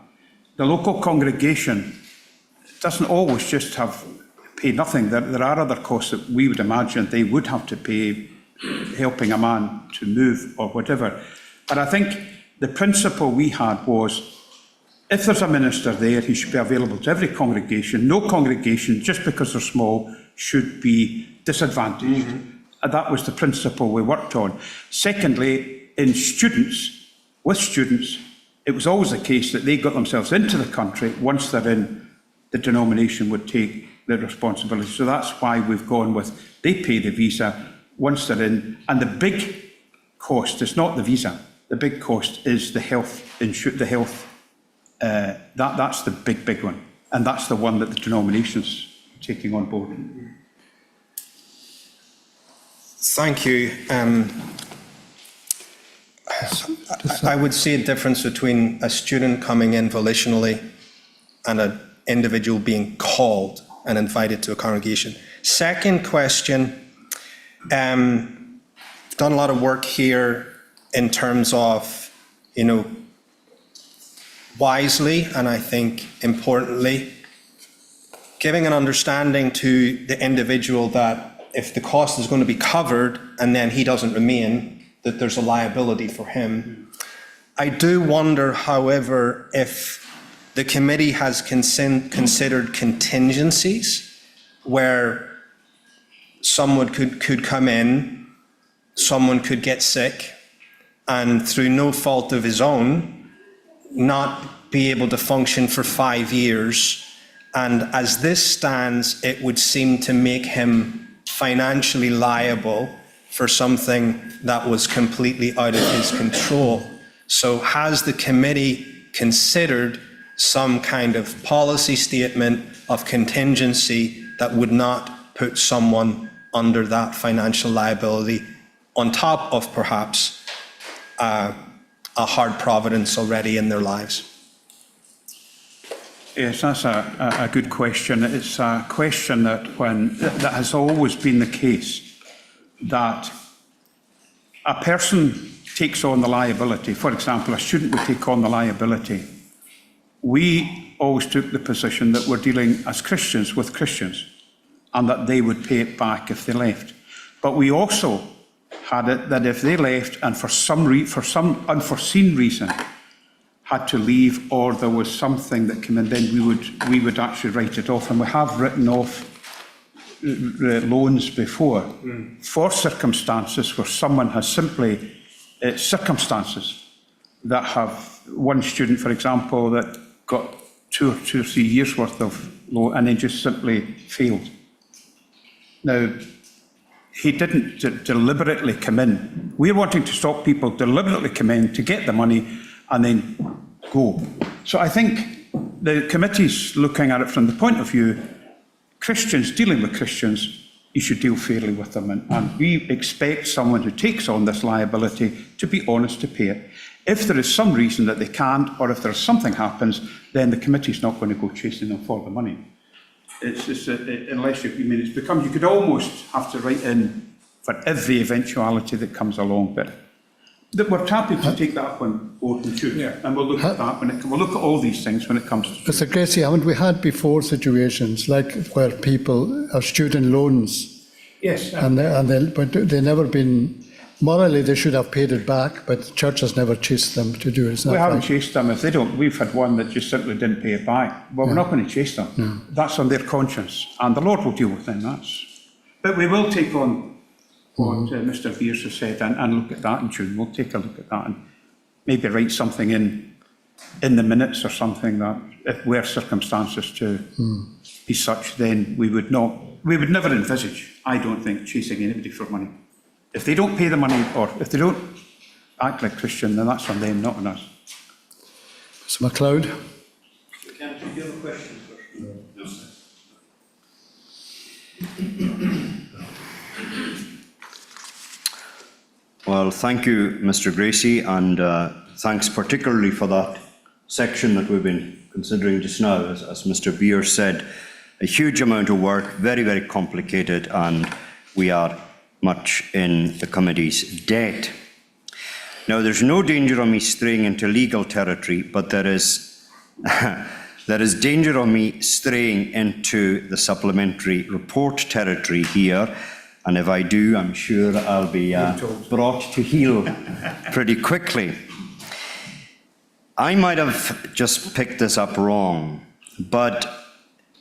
The local congregation doesn't always just have pay nothing. There are other costs that we would imagine they would have to pay, helping a man to move or whatever. But I think the principle we had was, if there's a minister there, he should be available to every congregation. No congregation, just because they're small, should be disadvantaged. And that was the principle we worked on. Secondly, in students, with students, it was always the case that they got themselves into the country. Once they're in, the denomination would take the responsibility. So that's why we've gone with, they pay the visa once they're in. And the big cost is not the visa. The big cost is the health, that's the big one. And that's the one that the denomination's taking on board. Thank you. I would see a difference between a student coming in volitionally and an individual being called and invited to a congregation. Second question, done a lot of work here in terms of, wisely, and I think importantly, giving an understanding to the individual that if the cost is going to be covered and then he doesn't remain, that there's a liability for him. I do wonder, however, if the committee has considered contingencies where someone could come in, someone could get sick, and through no fault of his own, not be able to function for 5 years. And as this stands, it would seem to make him financially liable for something that was completely out of his control. So has the committee considered some kind of policy statement of contingency that would not put someone under that financial liability, on top of perhaps a hard providence already in their lives? Yes, that's a good question. It's a question that has always been the case, that a person takes on the liability. For example, a student would take on the liability. We always took the position that we're dealing as Christians with Christians, and that they would pay it back if they left. But we also had it that if they left and for some unforeseen reason had to leave, or there was something that came in, then we would actually write it off. And we have written off loans before for circumstances where someone has simply circumstances that have one student, for example, that got 2 or 3 years worth of loan and then just simply failed. Now, he didn't deliberately come in. We're wanting to stop people deliberately come in to get the money and then go. So I think the committee's looking at it from the point of view, Christians dealing with Christians, you should deal fairly with them. And we expect someone who takes on this liability to be honest to pay it. If there is some reason that they can't, or if there's something happens, then the committee's not going to go chasing them for the money. Unless you, I mean, it's become, you could almost have to write in for every eventuality that comes along, but we're happy to take that up on board and shoot, and we'll look at that we'll look at all these things when it comes to. Mr. Gracie, haven't we had before situations like where people are student loans, Yes. but they've never been, morally they should have paid it back, but the church has never chased them to do it. It's not We haven't right. chased them. If they don't, we've had one that just simply didn't pay it back. Well, we're not going to chase them. No. That's on their conscience, and the Lord will deal with them. But we will take on what Mr. Beers has said and look at that in June. We'll take a look at that and maybe write something in the minutes or something that, if were circumstances to be such, then we would never envisage, I don't think, chasing anybody for money. If they don't pay the money, or if they don't act like Christian, then that's on them, not on us. Mr. MacLeod? Well, thank you, Mr. Gracie, and thanks particularly for that section that we've been considering just now. As Mr. Beer said, a huge amount of work, very, very complicated, and we are much in the committee's debt. Now, there's no danger of me straying into legal territory, but there is danger of me straying into the supplementary report territory here. And if I do, I'm sure I'll be brought to heel pretty quickly. I might have just picked this up wrong, but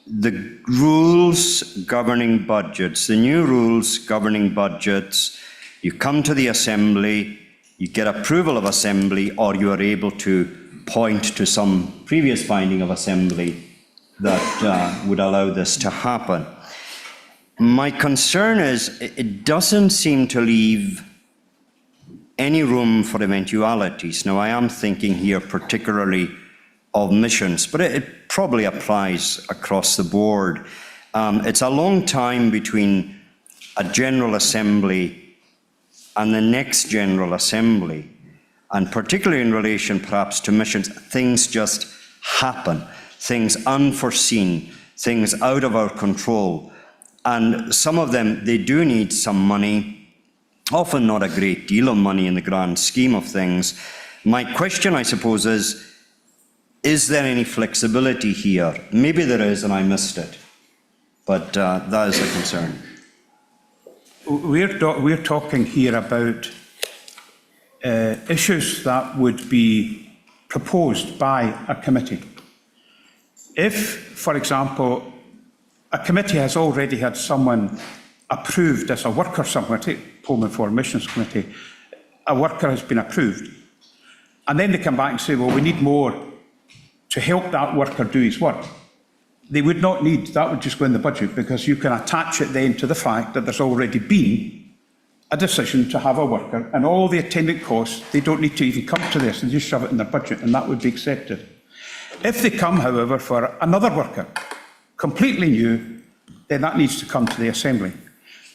the rules governing budgets, the new rules governing budgets, you come to the Assembly, you get approval of Assembly, or you are able to point to some previous finding of Assembly that would allow this to happen. My concern is it doesn't seem to leave any room for eventualities. Now, I am thinking here particularly of missions, but it probably applies across the board. It's a long time between a General Assembly and the next General Assembly, and particularly in relation perhaps to missions, things just happen, things unforeseen, things out of our control. And some of them, they do need some money, often not a great deal of money in the grand scheme of things. My question, I suppose, is there any flexibility here? Maybe there is, and I missed it. But that is a concern. We're talking here about issues that would be proposed by a committee. If, for example, a committee has already had someone approved as a worker somewhere, take Pullman Foreign Missions Committee, a worker has been approved, and then they come back and say, well, we need more to help that worker do his work. They would not need, that would just go in the budget, because you can attach it then to the fact that there's already been a decision to have a worker, and all the attendant costs, they don't need to even come to this, they just shove it in their budget, and that would be accepted. If they come, however, for another worker, completely new, then that needs to come to the Assembly.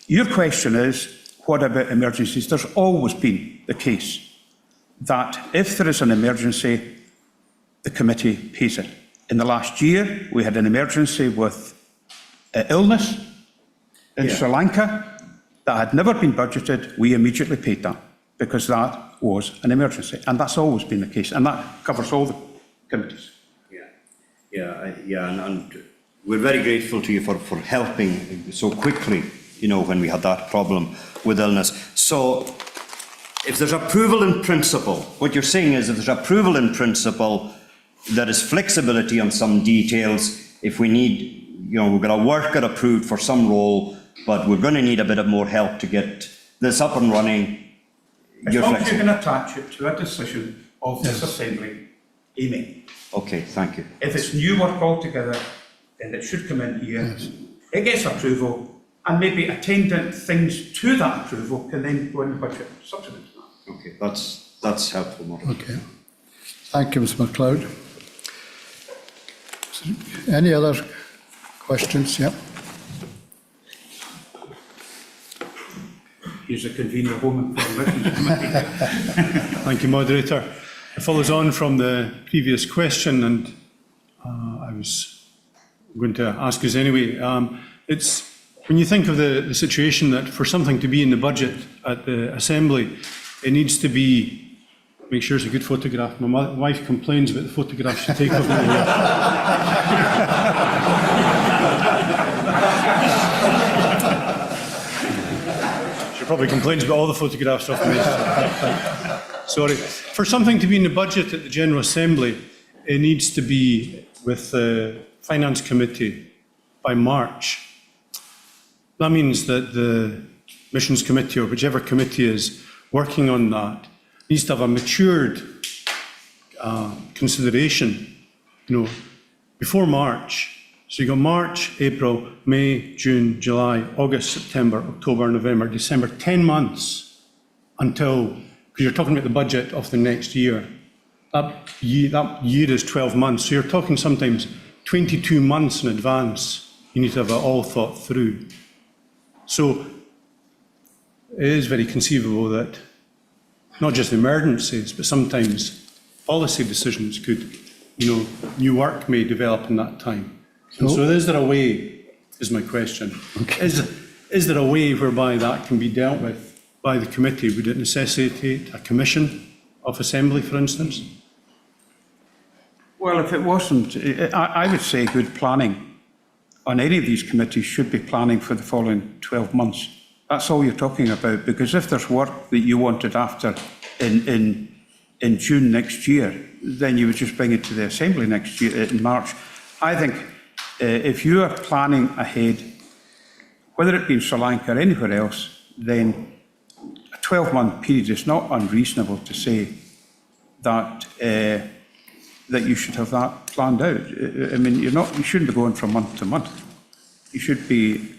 Your question is, what about emergencies? There's always been the case that if there is an emergency, the committee pays it. In the last year, we had an emergency with illness in Sri Lanka that had never been budgeted. We immediately paid that because that was an emergency, and that's always been the case, and that covers all the committees. And we're very grateful to you for helping so quickly, you know, when we had that problem with illness. So if there's approval in principle, what you're saying is if there's approval in principle, there is flexibility on some details. If we need, you know, we've got a worker approved for some role, but we're going to need a bit of more help to get this up and running. As long as you can attach it to a decision of this Assembly, amen. Okay, thank you. If it's new work altogether, then it should come in here. Yes. It gets approval, and maybe attendant things to that approval can then go in the budget subsequent to that. Okay, that's helpful, Martin. Okay. Thank you, Mr. MacLeod. Any other questions? Yep. He's the convener of Home and Foreign Missions Committee. Thank you, Moderator. It follows on from the previous question, and I was going to ask us anyway. It's when you think of the situation that for something to be in the budget at the Assembly, it needs to be. Make sure it's a good photograph. My wife complains about the photographs you take of me. She probably complains about all the photographs of me. Sorry. For something to be in the budget at the General Assembly, it needs to be with the Finance Committee by March. That means that the Missions Committee, or whichever committee is working on that, needs to have a matured consideration, before March. So you got March, April, May, June, July, August, September, October, November, December, 10 months until, because you're talking about the budget of the next year. That year is 12 months, so you're talking sometimes 22 months in advance. You need to have it all thought through. So it is very conceivable that not just emergencies, but sometimes policy decisions could, new work may develop in that time. And so is there a way, is my question. Okay. Is there a way whereby that can be dealt with by the committee? Would it necessitate a commission of Assembly, for instance? Well, if it wasn't, I would say good planning on any of these committees should be planning for the following 12 months. That's all you're talking about, because if there's work that you wanted after in June next year, then you would just bring it to the Assembly next year in March. I think if you are planning ahead, whether it be in Sri Lanka or anywhere else, then a 12-month period is not unreasonable to say that that you should have that planned out. I mean, you shouldn't be going from month to month. You should be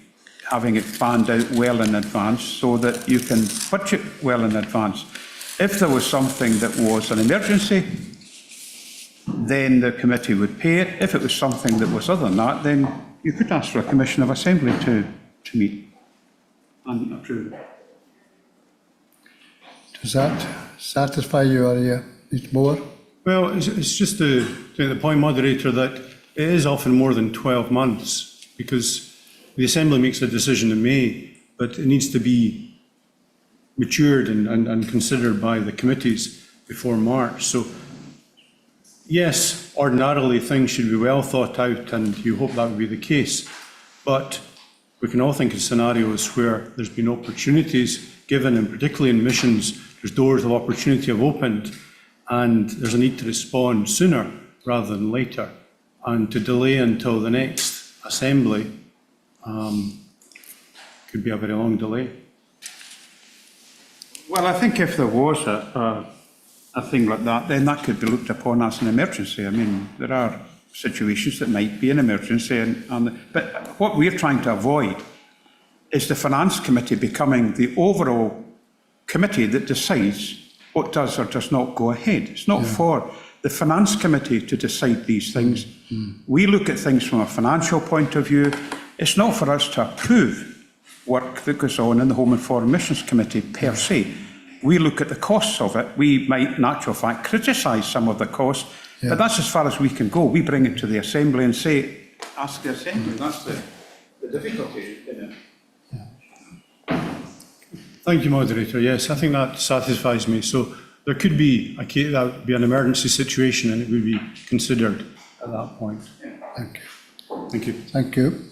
having it planned out well in advance so that you can budget well in advance. If there was something that was an emergency, then the committee would pay it. If it was something that was other than that, then you could ask for a commission of Assembly to meet and approve it. Does that satisfy you, or you need more? Well, it's just to the point, Moderator, that it is often more than 12 months, because the Assembly makes a decision in May, but it needs to be matured and considered by the committees before March. So, yes, ordinarily things should be well thought out, and you hope that would be the case. But we can all think of scenarios where there's been opportunities given, and particularly in missions, there's doors of opportunity have opened, and there's a need to respond sooner rather than later. And to delay until the next Assembly could be a very long delay. Well, I think if there was a thing like that, then that could be looked upon as an emergency. I mean, there are situations that might be an emergency, but what we're trying to avoid is the Finance Committee becoming the overall committee that decides what does or does not go ahead. It's not for the Finance Committee to decide these things. We look at things from a financial point of view. It's not for us to approve work that goes on in the Home and Foreign Missions Committee per se. We look at the costs of it. We might, in actual fact, criticise some of the costs, but that's as far as we can go. We bring it to the Assembly and say, ask the Assembly. That's the difficulty in it. Thank you, Moderator. Yes, I think that satisfies me. So there could be that would be an emergency situation, and it would be considered at that point. Thank you. Thank you. Thank you.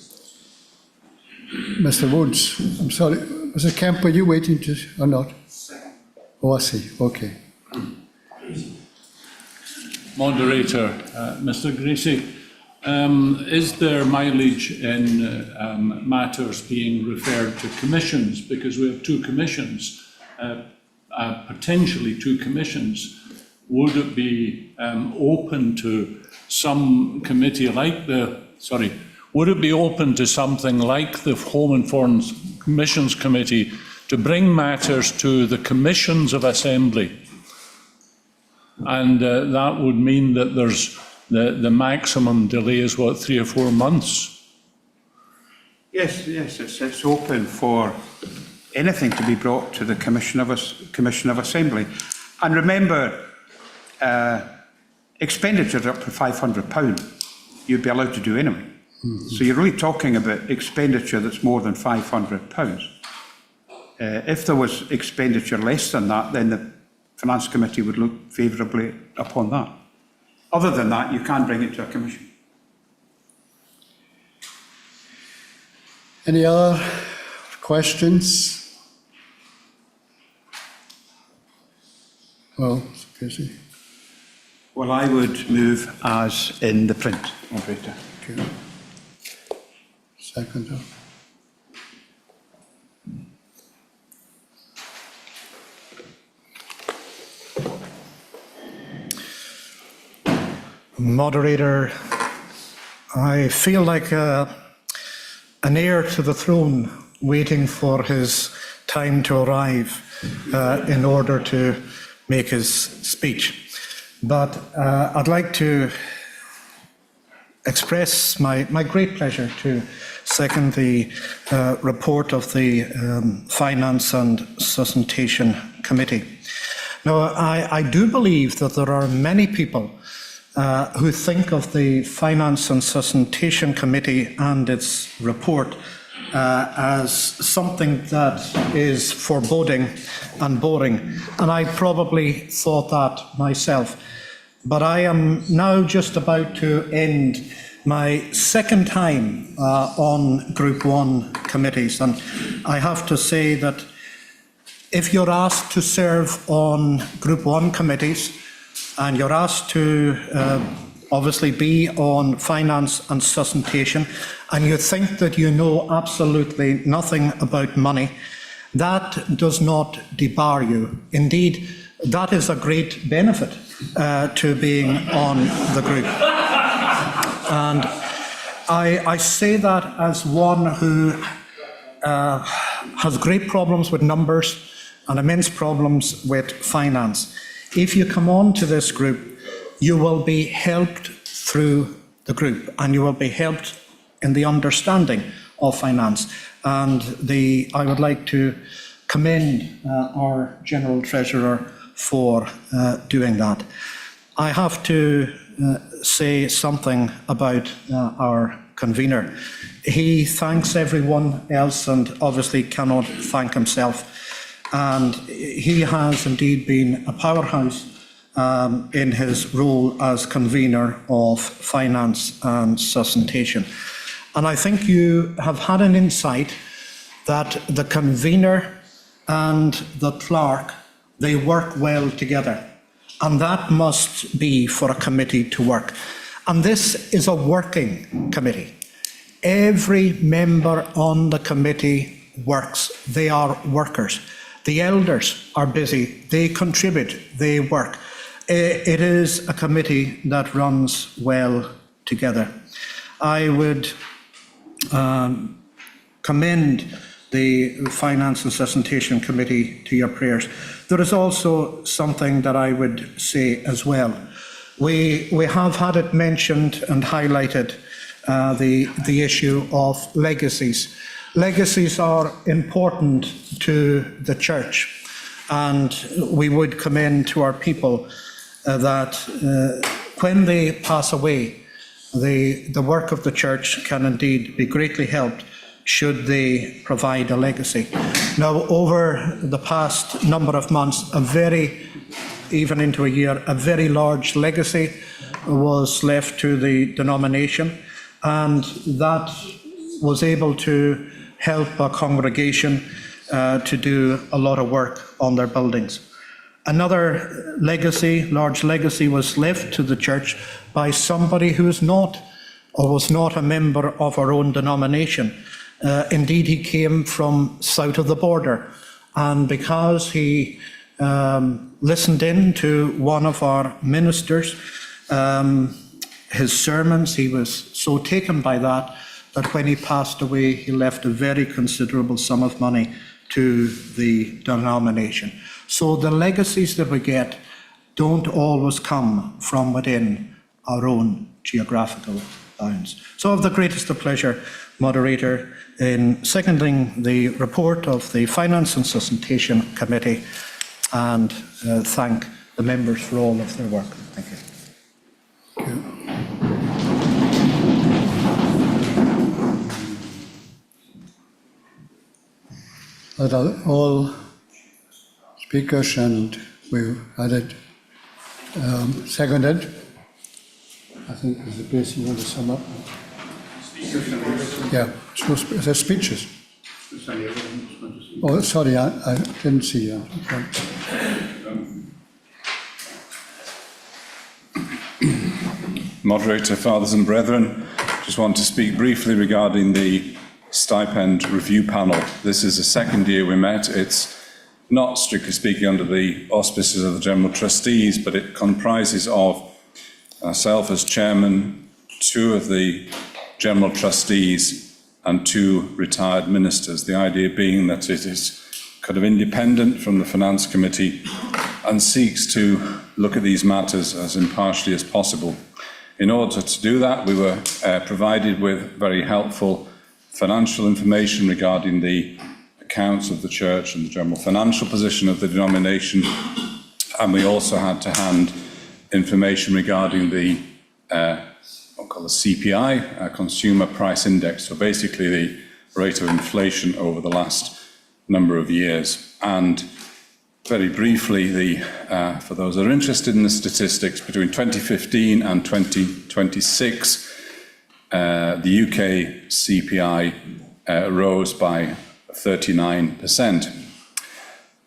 Mr. Woods, I'm sorry, Mr. Kemp, were you waiting to, or not? Oh, I see, okay. Moderator, Mr. Gracie, is there mileage in matters being referred to commissions? Because we have two commissions, potentially two commissions. Would it be open to some committee like would it be open to something like the Home and Foreign Missions Committee to bring matters to the commissions of Assembly? And that would mean that there's the maximum delay is, 3 or 4 months? Yes, it's open for anything to be brought to the Commission of Assembly. And remember, expenditures up to £500 you'd be allowed to do anyway. So you're really talking about expenditure that's more than £500. If there was expenditure less than that, then the Finance Committee would look favourably upon that. Other than that, you can't bring it to a commission. Any other questions? Well, Casey. Well, I would move as in the print, moderator. Okay. Second. Moderator, I feel like an heir to the throne waiting for his time to arrive in order to make his speech. But I'd like to express my great pleasure to second the report of the Finance and Sustentation Committee. Now, I do believe that there are many people who think of the Finance and Sustentation Committee and its report as something that is foreboding and boring, and I probably thought that myself. But I am now just about to end my second time on Group 1 committees, and I have to say that if you're asked to serve on Group 1 committees and you're asked to obviously be on finance and sustentation, and you think that you know absolutely nothing about money, that does not debar you. Indeed, that is a great benefit to being on the group. And I say that as one who has great problems with numbers and immense problems with finance. If you come on to this group, you will be helped through the group, and you will be helped in the understanding of finance. And I would like to commend our General Treasurer for doing that. I have to say something about our convener. He thanks everyone else and obviously cannot thank himself. And he has indeed been a powerhouse in his role as convener of finance and sustentation. And I think you have had an insight that the convener and the clerk, they work well together. And that must be for a committee to work. And this is a working committee. Every member on the committee works. They are workers. The elders are busy. They contribute. They work. It is a committee that runs well together. I would commend the Finance and Sustentation Committee to your prayers. There is also something that I would say as well. We have had it mentioned and highlighted, the issue of legacies. Legacies are important to the church, and we would commend to our people that when they pass away, the work of the church can indeed be greatly helped should they provide a legacy. Now, over the past number of months, even into a year, a very large legacy was left to the denomination, and that was able to help a congregation to do a lot of work on their buildings. Another legacy, large legacy, was left to the church by somebody who is not, or was not, a member of our own denomination. Indeed, he came from south of the border, and because he listened in to one of our ministers, his sermons, he was so taken by that when he passed away, he left a very considerable sum of money to the denomination. So the legacies that we get don't always come from within our own geographical So I have the greatest of pleasure, Moderator, in seconding the report of the Finance and Sustentation Committee and thank the members for all of their work. Thank you. That are all speakers, and we've had it seconded. I think there's a place you want to sum up. Yeah, so there's speeches. Oh, sorry, I didn't see you. Moderator, fathers and brethren, just want to speak briefly regarding the stipend review panel. This is the second year we met. It's not strictly speaking under the auspices of the General Trustees, but it comprises of myself as chairman, two of the General Trustees and two retired ministers. The idea being that it is kind of independent from the Finance Committee and seeks to look at these matters as impartially as possible. In order to do that, we were provided with very helpful financial information regarding the accounts of the church and the general financial position of the denomination, and we also had to hand information regarding the what we call the CPI, Consumer Price Index, so basically the rate of inflation over the last number of years. And very briefly, for those that are interested in the statistics, between 2015 and 2026, the UK CPI rose by 39%.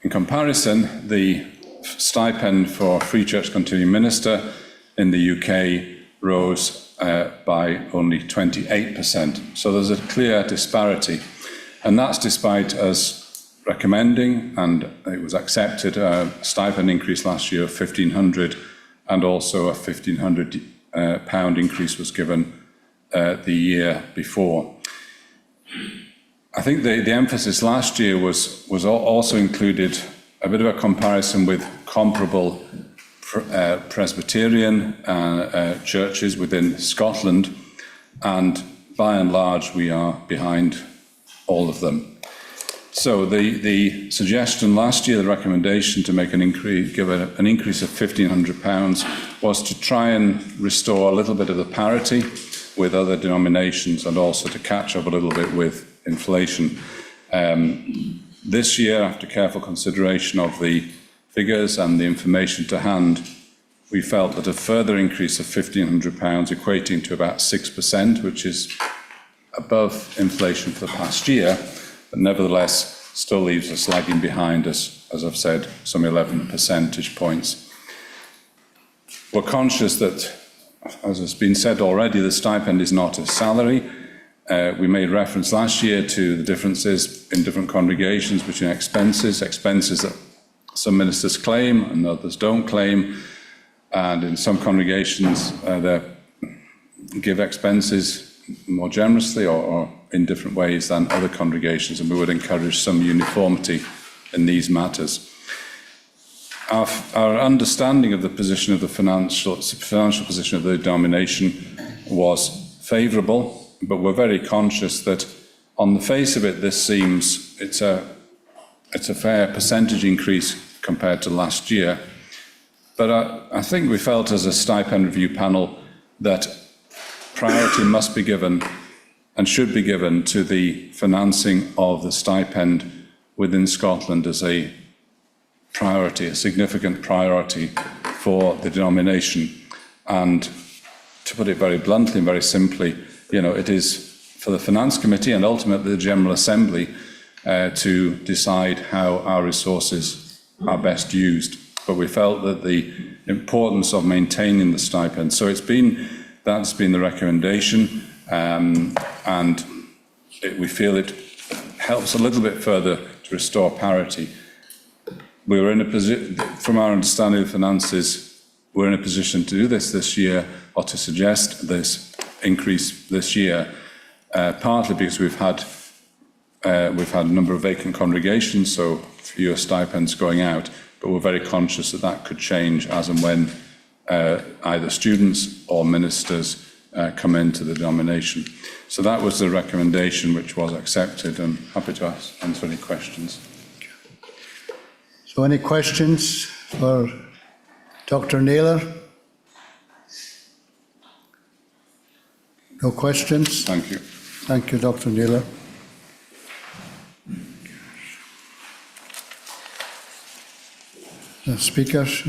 In comparison, the stipend for Free Church Continuing Minister in the UK rose by only 28%. So there's a clear disparity. And that's despite us recommending, and it was accepted, a stipend increase last year of 1,500, and also a £1,500 increase was given the year before. I think the emphasis last year was also included a bit of a comparison with comparable Presbyterian churches within Scotland, and by and large we are behind all of them. So the suggestion last year, the recommendation to make an increase, give an increase of £1,500, was to try and restore a little bit of the parity with other denominations and also to catch up a little bit with inflation. This year, after careful consideration of the figures and the information to hand, we felt that a further increase of £1,500, equating to about 6%, which is above inflation for the past year, but nevertheless still leaves us lagging behind, as I've said, some 11 percentage points. We're conscious that, as has been said already, the stipend is not a salary. We made reference last year to the differences in different congregations between expenses that some ministers claim and others don't claim, and in some congregations they give expenses more generously or in different ways than other congregations, and we would encourage some uniformity in these matters. Our understanding of the position of the financial position of the denomination was favourable, but we're very conscious that on the face of it, this seems it's a fair percentage increase compared to last year. But I think we felt as a stipend review panel that priority must be given and should be given to the financing of the stipend within Scotland as a priority, a significant priority for the denomination. And to put it very bluntly and very simply, it is for the Finance Committee and ultimately the General Assembly to decide how our resources are best used. But we felt that the importance of maintaining the stipend. So that's been the recommendation, and we feel it helps a little bit further to restore parity. We were in a position, from our understanding of finances, we're in a position to do this year, or to suggest this increase this year, partly because we've had a number of vacant congregations, so fewer stipends going out, but we're very conscious that could change as and when either students or ministers come into the denomination. So that was the recommendation which was accepted, and happy to answer any questions. So any questions for Dr. Naylor? No questions? Thank you. Thank you, Dr. Naylor. Speakers?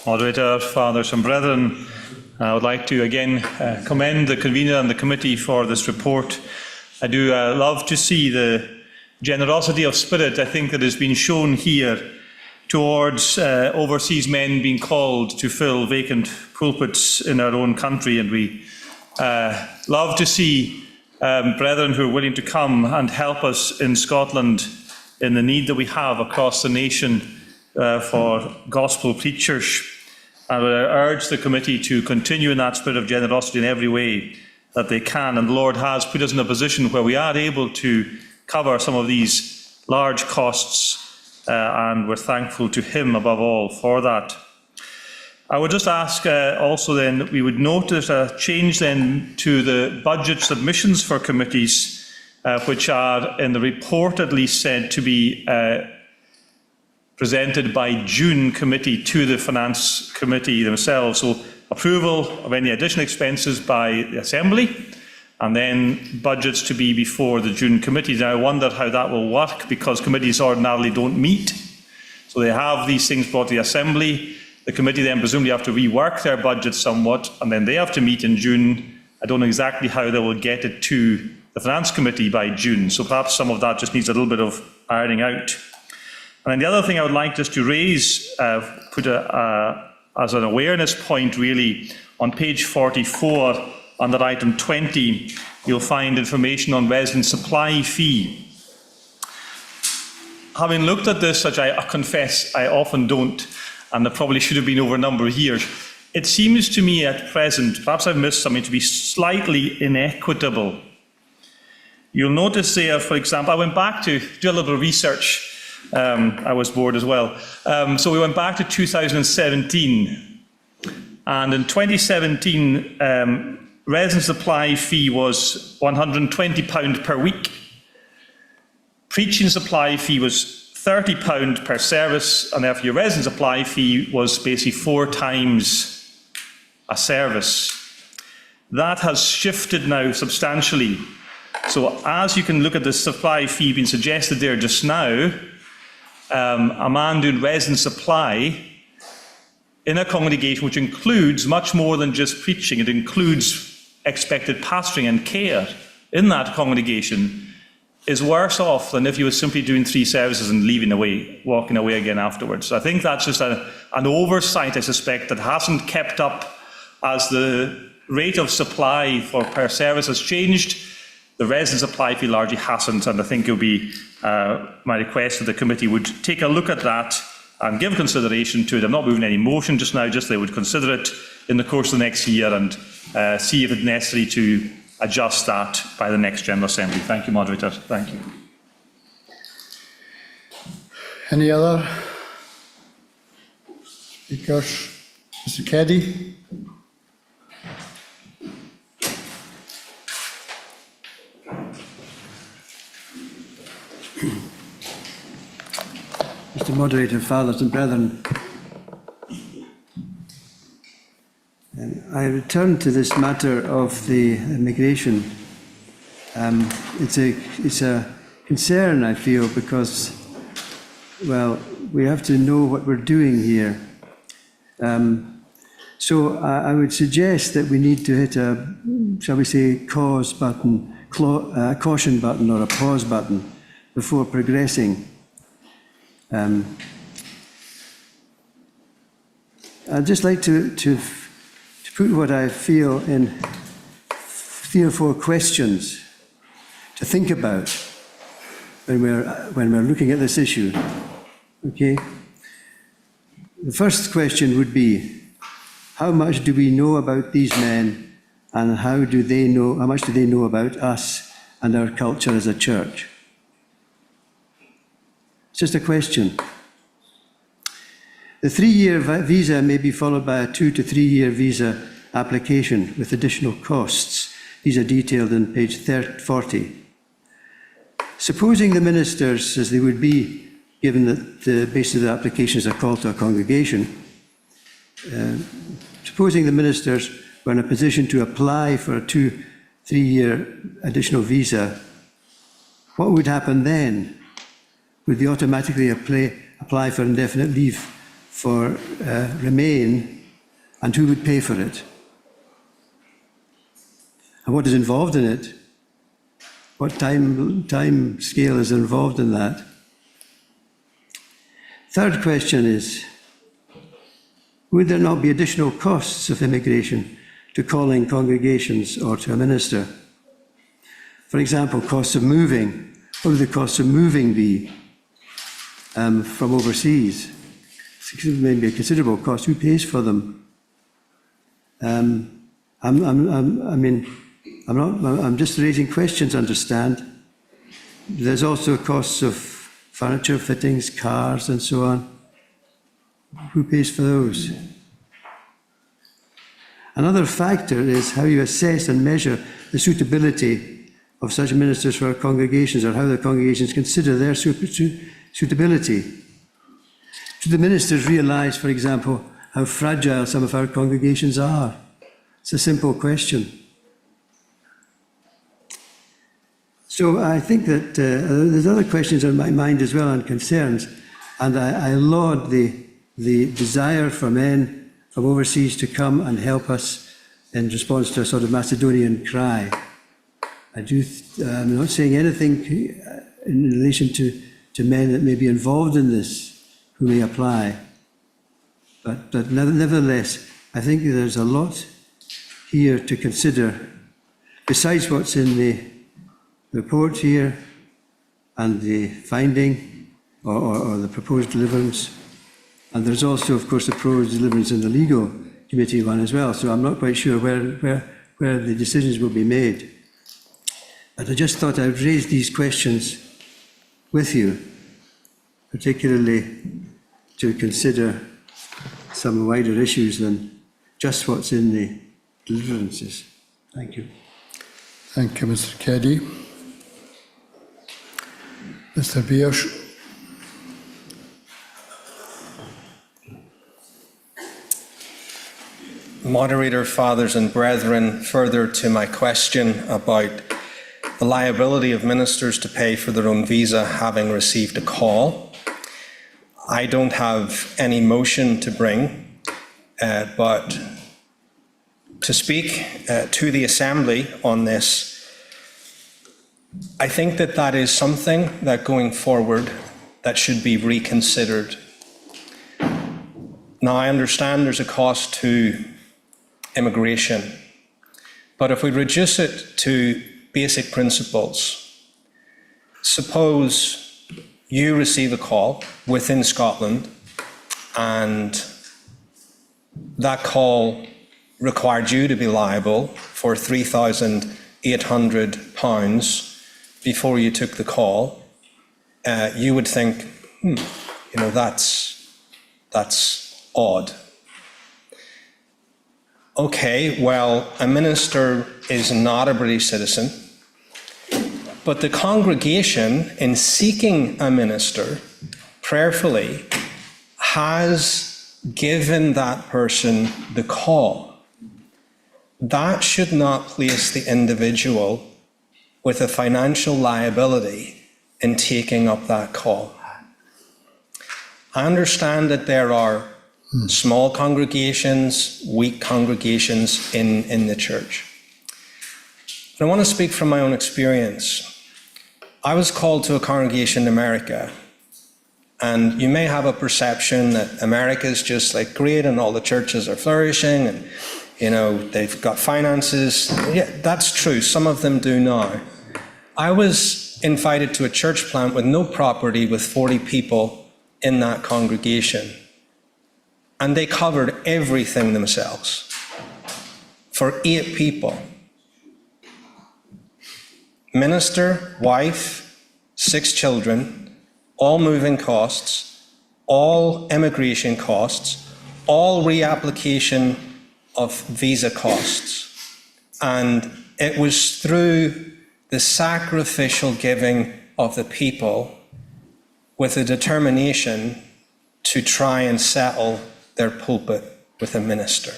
Moderator, fathers and brethren, I would like to again commend the convener and the committee for this report. I do love to see the generosity of spirit, I think, that has been shown here towards overseas men being called to fill vacant pulpits in our own country. And we love to see brethren who are willing to come and help us in Scotland in the need that we have across the nation for gospel preachers. I would urge the committee to continue in that spirit of generosity in every way that they can. And the Lord has put us in a position where we are able to cover some of these large costs, and we're thankful to Him above all for that. I would just ask also then that we would notice a change then to the budget submissions for committees, which are in the report at least said to be presented by June committee to the Finance Committee themselves. So approval of any additional expenses by the Assembly, and then budgets to be before the June committee. Now I wonder how that will work, because committees ordinarily don't meet. So they have these things brought to the Assembly. The committee then presumably have to rework their budget somewhat, and then they have to meet in June. I don't know exactly how they will get it to the Finance Committee by June. So perhaps some of that just needs a little bit of ironing out. And then the other thing I would like just to raise, as an awareness point really, on page 44, under item 20, you'll find information on resident supply fee. Having looked at this, which I confess I often don't, and there probably should have been over a number of years, it seems to me at present, perhaps I've missed something, to be slightly inequitable. You'll notice there, for example, I went back to do a little bit of research. I was bored as well. So we went back to 2017. And in 2017, resident supply fee was £120 per week. Preaching supply fee was £30 per service, and therefore your resident supply fee was basically 4 times a service. That has shifted now substantially. So as you can look at the supply fee being suggested there just now, a man doing resident supply in a congregation which includes much more than just preaching, it includes expected pastoring and care in that congregation, is worse off than if he was simply doing 3 services and walking away again afterwards. So I think that's just an oversight, I suspect, that hasn't kept up as the rate of supply for per service has changed. The resident supply fee largely hasn't, and I think it would be my request that the committee would take a look at that and give consideration to it. I'm not moving any motion just now, just they would consider it in the course of the next year and see if it's necessary to adjust that by the next General Assembly. Thank you, Moderator. Thank you. Any other speakers? Mr. Keddy? Mr. Moderator, fathers and brethren, I return to this matter of the immigration. It's a concern, I feel, because, well, we have to know what we're doing here. So I would suggest that we need to hit a, shall we say, caution button or a pause button before progressing. I'd just like to put what I feel in 3 or 4 questions to think about when we're looking at this issue. Okay. The first question would be, how much do we know about these men, and how much do they know about us and our culture as a church? It's just a question. The 3-year visa may be followed by a 2 to 3 year visa application with additional costs. These are detailed on page 40. Supposing the ministers, as they would be, given that the basis of the application is a call to a congregation, supposing the ministers were in a position to apply for a 2-3 year additional visa, what would happen then? Would they automatically apply for indefinite leave for remain, and who would pay for it? And what is involved in it? What time scale is involved in that? Third question is, would there not be additional costs of immigration to calling congregations or to a minister? For example, costs of moving. What would the costs of moving be from overseas? Maybe a considerable cost. Who pays for them? I'm just raising questions, understand. There's also costs of furniture, fittings, cars, and so on. Who pays for those? Another factor is how you assess and measure the suitability of such ministers for our congregations, or how the congregations consider their suitability. Do the ministers realise, for example, how fragile some of our congregations are? It's a simple question. So I think that there's other questions on my mind as well, and concerns, and I laud the desire for men from overseas to come and help us in response to a sort of Macedonian cry. I'm not saying anything in relation to men that may be involved in this who may apply, but nevertheless, I think there's a lot here to consider, besides what's in the report here and the finding or the proposed deliverance. And there's also, of course, the proposed deliverance in the legal committee one as well. So I'm not quite sure where the decisions will be made. But I just thought I'd raise these questions with you, particularly to consider some wider issues than just what's in the deliverances. Thank you. Thank you, Mr. Keddy. Mr. Biersch. Moderator, fathers and brethren, further to my question about the liability of ministers to pay for their own visa having received a call, I don't have any motion to bring, but to speak to the Assembly on this, I think that is something that going forward that should be reconsidered. Now, I understand there's a cost to immigration, but if we reduce it to basic principles, suppose you receive a call within Scotland and that call required you to be liable for £3,800 before you took the call, you would think, that's odd. Okay, well, a minister is not a British citizen, but the congregation, in seeking a minister prayerfully, has given that person the call. That should not place the individual with a financial liability in taking up that call. I understand that there are small congregations, weak congregations in the church. But I want to speak from my own experience. I was called to a congregation in America, and you may have a perception that America is just like great and all the churches are flourishing and they've got finances. Yeah, that's true. Some of them do now. I was invited to a church plant with no property with 40 people in that congregation. And they covered everything themselves for 8 people. Minister, wife, 6 children, all moving costs, all immigration costs, all reapplication of visa costs. And it was through the sacrificial giving of the people with a determination to try and settle their pulpit with a minister.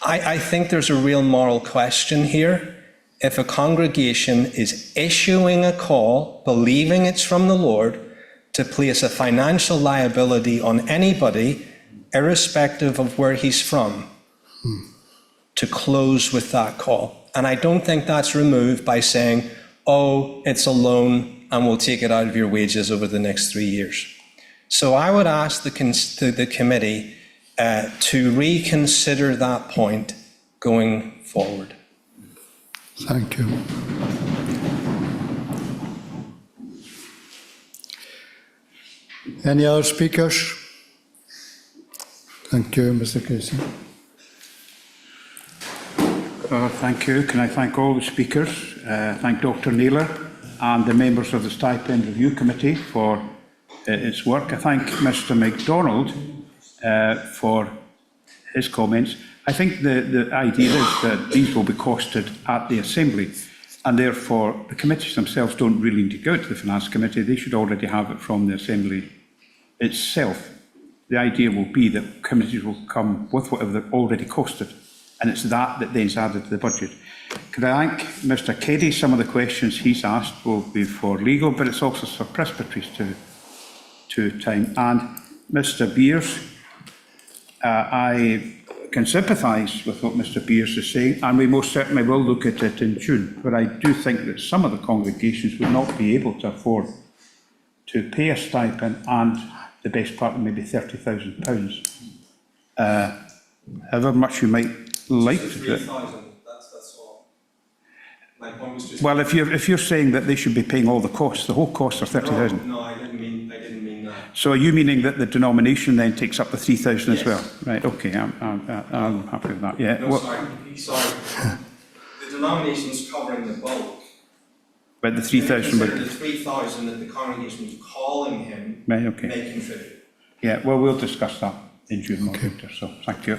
I think there's a real moral question here. If a congregation is issuing a call, believing it's from the Lord, to place a financial liability on anybody, irrespective of where he's from, to close with that call. And I don't think that's removed by saying, oh, it's a loan and we'll take it out of your wages over the next 3 years. So I would ask the committee to reconsider that point going forward. Thank you. Any other speakers? Thank you, Mr. Casey. Thank you. Can I thank all the speakers, thank Dr. Naylor and the members of the Stipend Review Committee for its work. I thank Mr. MacDonald for his comments. I think the idea is that these will be costed at the Assembly, and therefore the committees themselves don't really need to go to the Finance Committee. They should already have it from the Assembly itself. The idea will be that committees will come with whatever they're already costed, and it's that then is added to the budget. Could I thank Mr. Keddy? Some of the questions he's asked will be for legal, but it's also for presbyteries to time. And Mr. Beers, I can sympathise with what Mr. Beers is saying, and we most certainly will look at it in June. But I do think that some of the congregations would not be able to afford to pay a stipend and the best part of maybe £30,000. However much you might like to do it. That's all. My point was just... Well, if you're saying that they should be paying all the costs, the whole cost of 30,000. No, I didn't mean that. So are you meaning that the denomination then takes up the 3,000 as well? Right, okay, I'm happy with that, yeah. No, sorry. The denomination's covering the bulk. But the 3,000 would... The 3,000 that the congregation was calling him Right, okay. may contribute. Yeah, well, we'll discuss that in June, Victor, so thank you.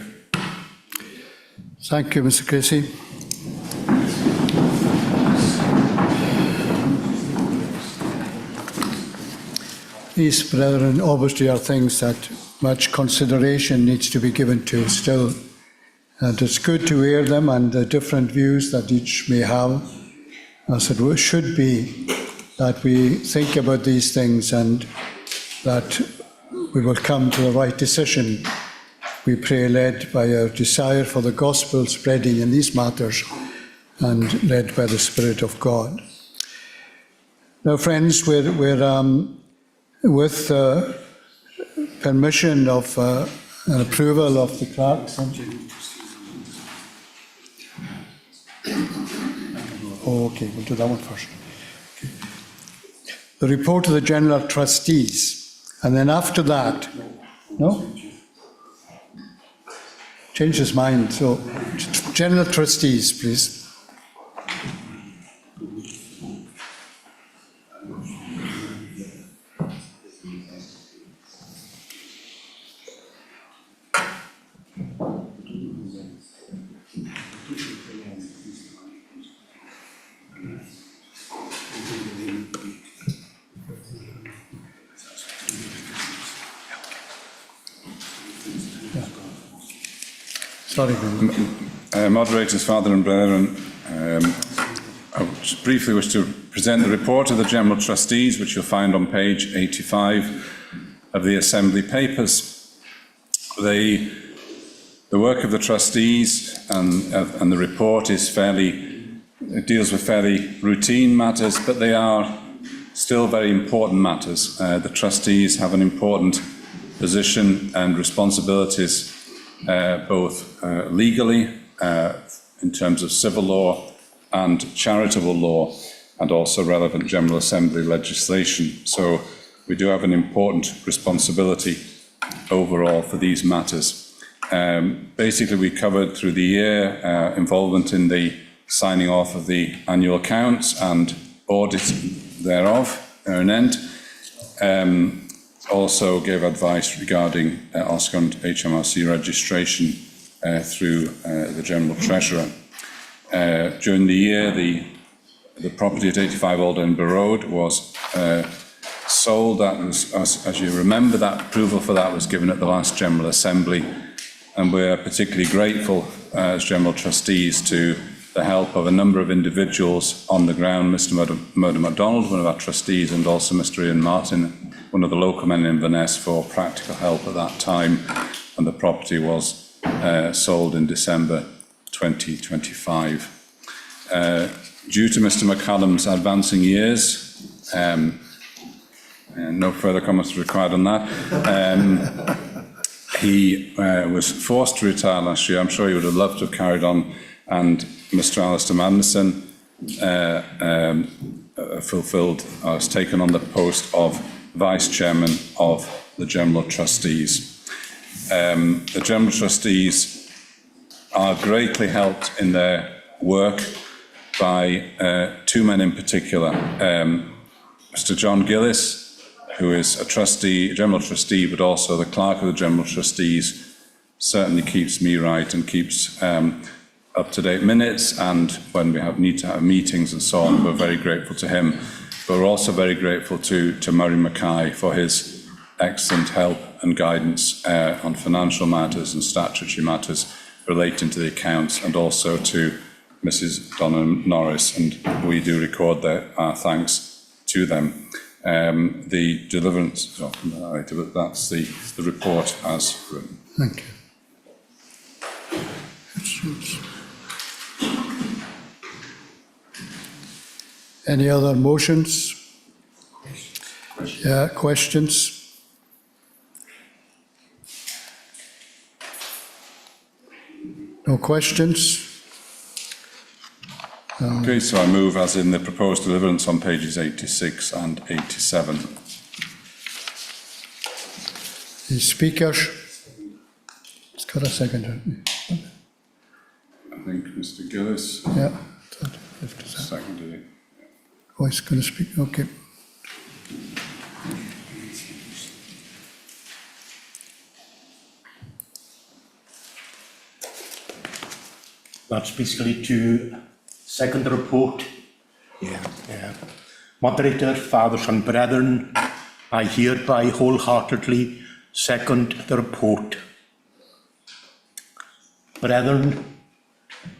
Thank you, Mr. Casey. These, brethren, obviously are things that much consideration needs to be given to still. And it's good to hear them and the different views that each may have. As it should be that we think about these things and that we will come to the right decision. We pray, led by our desire for the gospel spreading in these matters and led by the Spirit of God. Now, friends, we're with permission of and approval of the clerks. Okay, we'll do that one first. Okay. The report of the General Trustees, and then after that, no? Changed his mind, so General Trustees, please. Sorry, Moderators, Father and Brethren, I just briefly wish to present the report of the General Trustees, which you'll find on page 85 of the Assembly Papers. The work of the trustees and the report is it deals with fairly routine matters, but they are still very important matters. The trustees have an important position and responsibilities both legally, in terms of civil law and charitable law, and also relevant General Assembly legislation. So we do have an important responsibility overall for these matters. Basically, we covered through the year involvement in the signing off of the annual accounts and audit thereof, an end. also gave advice regarding Oscond HMRC registration through the General Treasurer. During the year, the property at 85 Old Edinburgh Road was sold. That was, as you remember, that approval for that was given at the last General Assembly, and we're particularly grateful as General Trustees to the help of a number of individuals on the ground, Mr. Murdo MacDonald, one of our trustees, and also Mr. Ian Martin, one of the local men in Inverness, for practical help at that time, and the property was sold in December 2025. Due to Mr. McCallum's advancing years, and no further comments required on that, he was forced to retire last year. I'm sure he would have loved to have carried on, and Mr. Alistair Madison has taken on the post of Vice Chairman of the General Trustees. The General Trustees are greatly helped in their work by two men in particular. Mr. John Gillis, who is a trustee, a General Trustee, but also the Clerk of the General Trustees, certainly keeps me right and keeps up-to-date minutes, and when we need to have meetings and so on, we're very grateful to him. But we're also very grateful to Murray Mackay for his excellent help and guidance on financial matters and statutory matters relating to the accounts, and also to Mrs. Donna Norris, and we do record our thanks to them. The deliverance, but that's the report as written. Thank you. Any other motions? Yeah, questions? No questions? Okay, so I move as in the proposed deliverance on pages 86 and 87. The speakers? It's got a second, hasn't it? I think Mr. Gillis Yeah. seconded it. Oh, he's going to speak, okay. That's basically to second the report. Yeah. Moderator, fathers and brethren, I hereby wholeheartedly second the report. Brethren,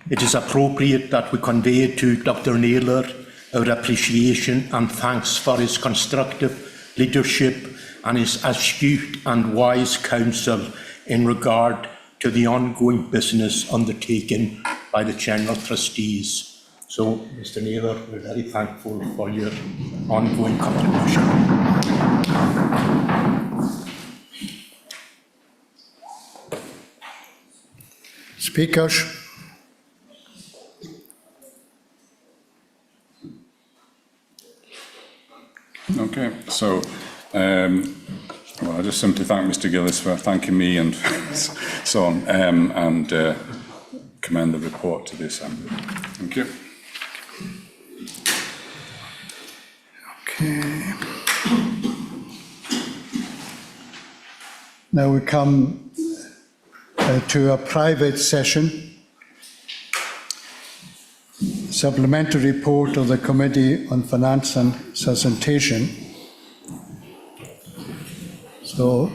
it is appropriate that we convey to Dr. Naylor our appreciation and thanks for his constructive leadership and his astute and wise counsel in regard to the ongoing business undertaken by the General Trustees. So, Mr. Naylor, we're very thankful for your ongoing contribution. Speakers? Okay, so I just simply thank Mr. Gillis for thanking me and so on, and commend the report to the Assembly. Thank you. Okay. Now we come to a private session. Supplementary report of the Committee on Finance and Sustentation. So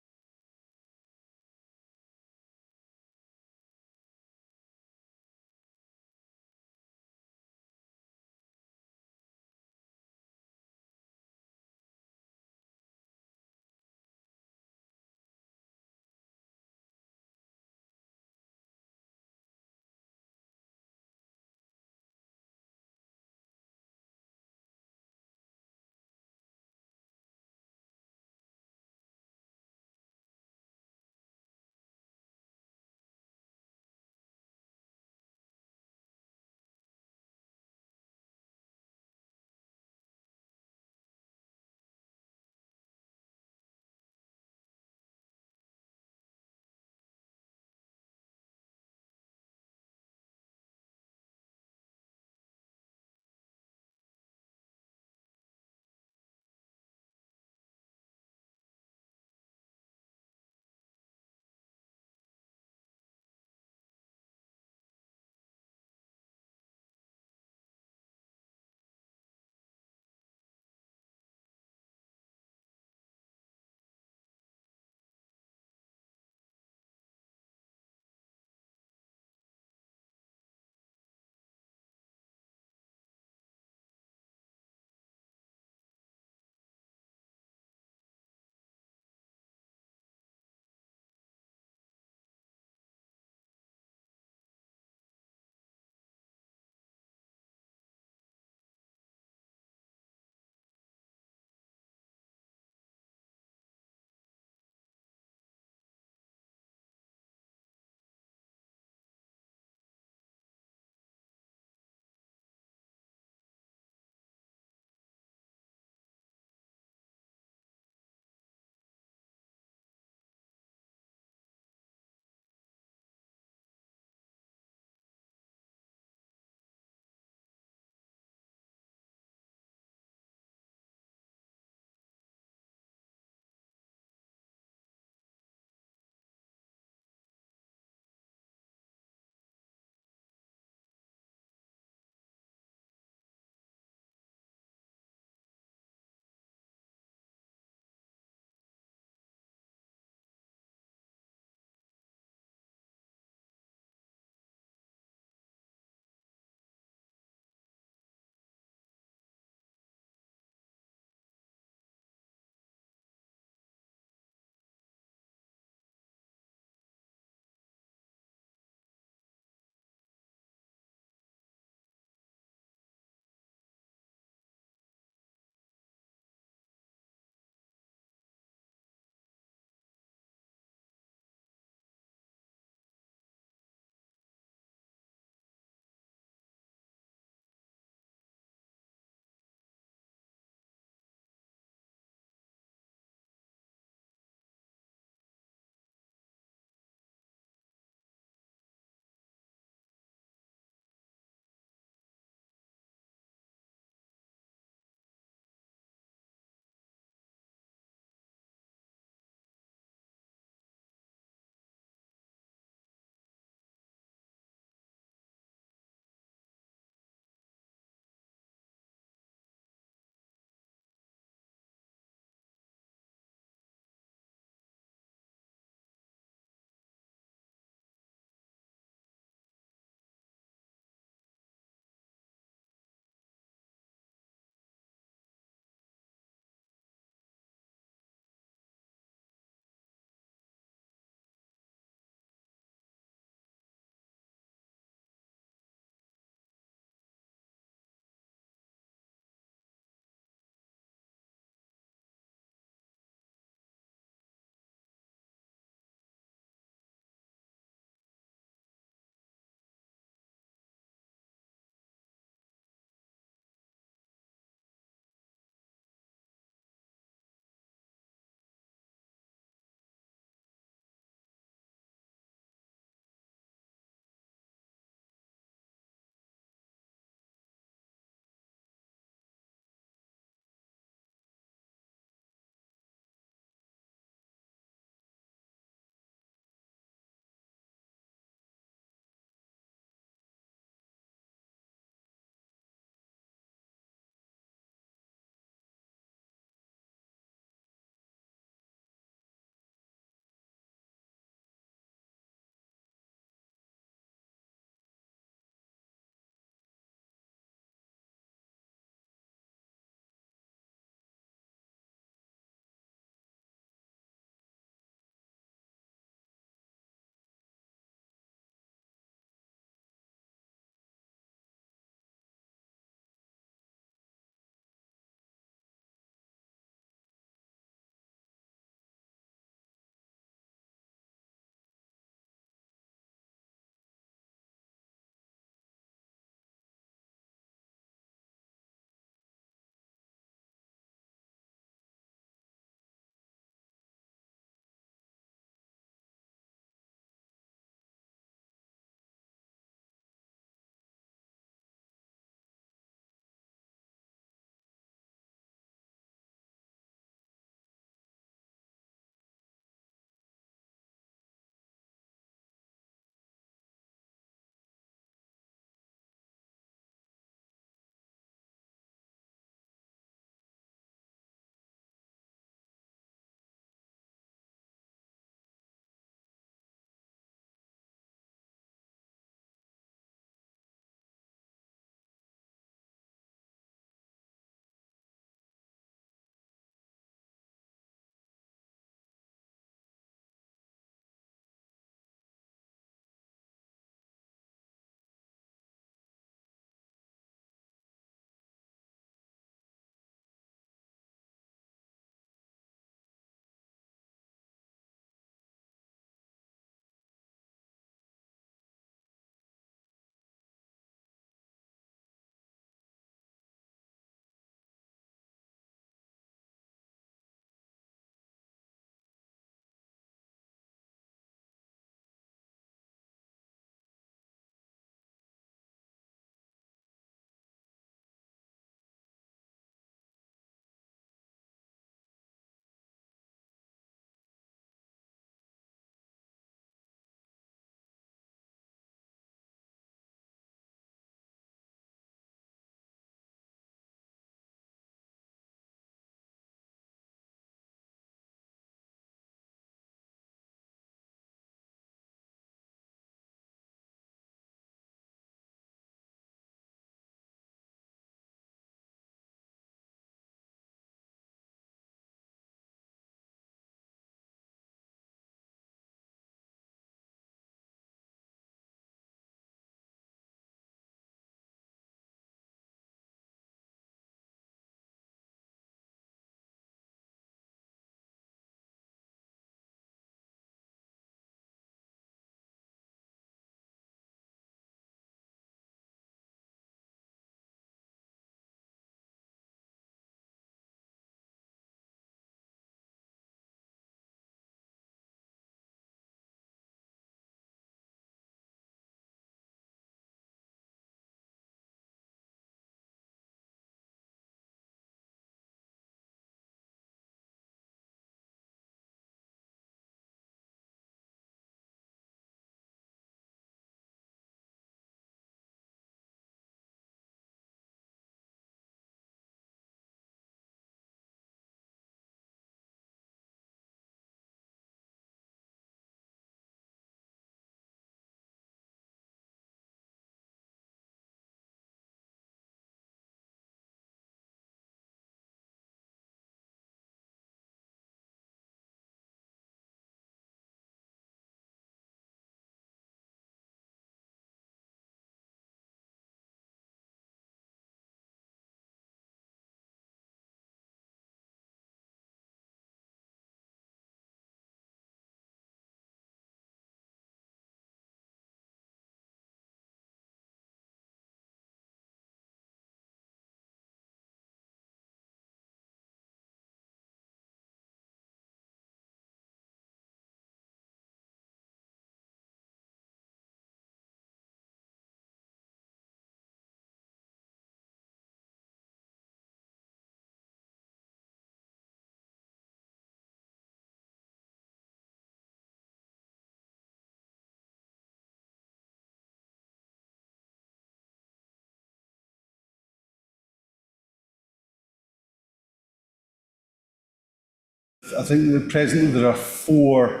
I think presently there are 4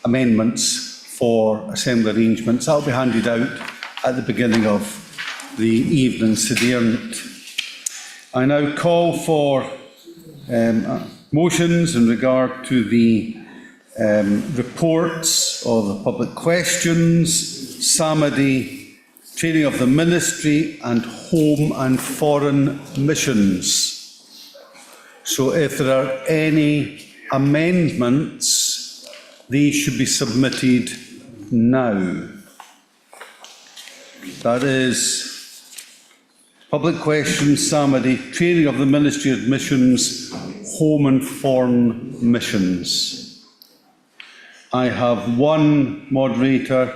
amendments for assembly arrangements. That'll be handed out at the beginning of the evening, Sederunt. I now call for motions in regard to the reports of the public questions, Samedi, training of the ministry, and home and foreign missions. So if there are any amendments, these should be submitted now. That is public questions, Samedi, training of the ministry of missions, home and foreign missions. I have one moderator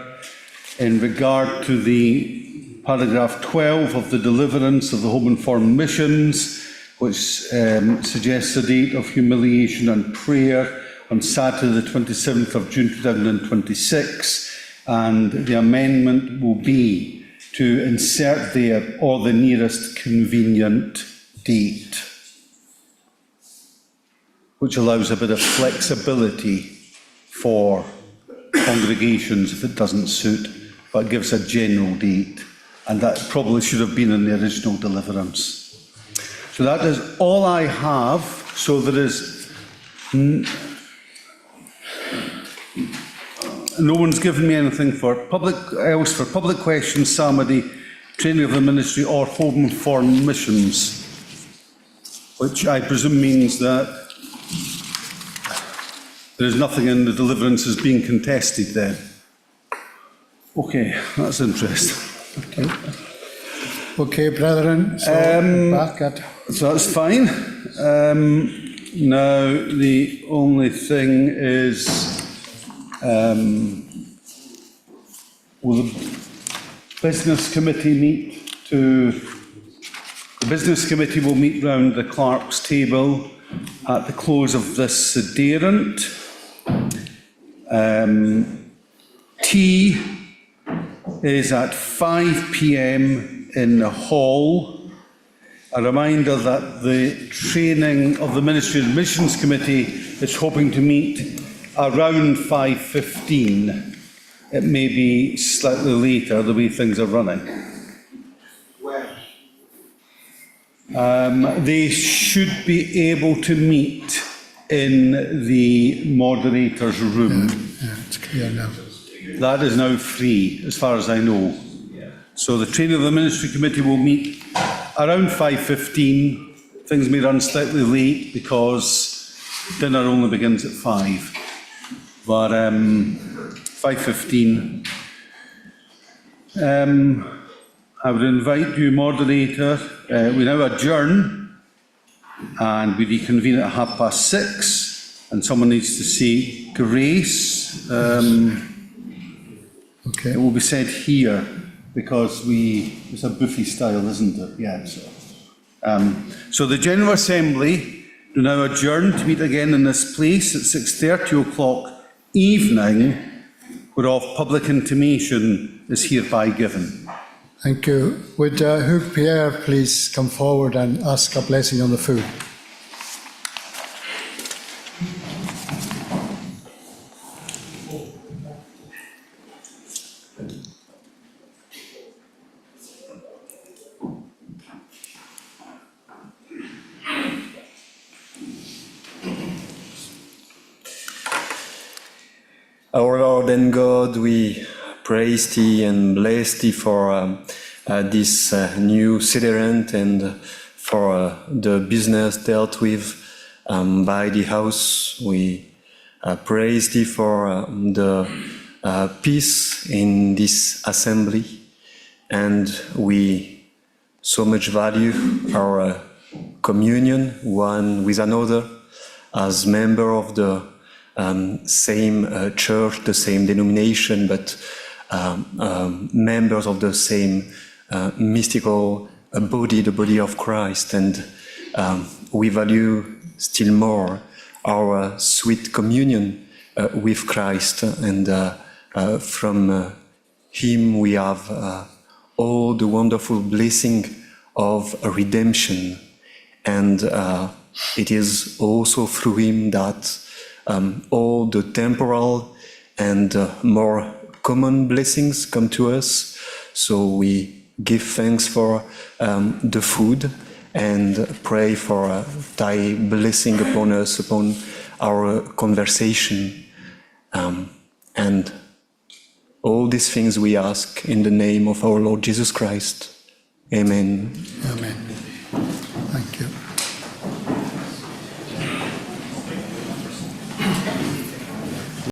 in regard to the paragraph 12 of the deliverance of the home and foreign missions, which suggests a date of humiliation and prayer on Saturday the 27th of June 2026, and the amendment will be to insert there or the nearest convenient date, which allows a bit of flexibility for congregations if it doesn't suit, but gives a general date, and that probably should have been in the original deliverance. So that is all I have. So there is no one's given me anything for public questions, Samedi, training of the ministry, or home and foreign missions, which I presume means that there is nothing in the deliverances being contested then. Okay, that's interesting. Okay, brethren, so back at... So that's fine. Now, the only thing is, will the business committee meet to... The business committee will meet round the clerk's table at the close of this Sederunt. Tea is at 5 p.m. in the hall. A reminder that the training of the Ministry of Missions Committee is hoping to meet around 5:15. It may be slightly later, the way things are running. They should be able to meet in the moderator's room. Yeah, it's clear now. That is now free, as far as I know. So the training of the Ministry Committee will meet around 5:15. Things may run slightly late because dinner only begins at 5. But 5:15. I would invite you, moderator. We now adjourn and we reconvene at 6:30. And someone needs to say grace. Okay. It will be said here because it's a buffet style, isn't it? Yeah. So the General Assembly do now adjourn to meet again in this place at 6:30 evening, whereof public intimation is hereby given. Thank you. Would Hugh Pierre please come forward and ask a blessing on the food? Our Lord and God, we praise Thee and bless Thee for this new Sederunt and for the business dealt with by the house. We praise Thee for the peace in this assembly, and we so much value our communion one with another as member of the same church, the same denomination, but members of the same mystical body, the body of Christ. And we value still more our sweet communion with Christ. And from Him we have all the wonderful blessing of redemption and it is also through him that all the temporal and more common blessings come to us. So we give thanks for the food and pray for thy blessing upon us, upon our conversation. And all these things we ask in the name of our Lord Jesus Christ. Amen. Amen.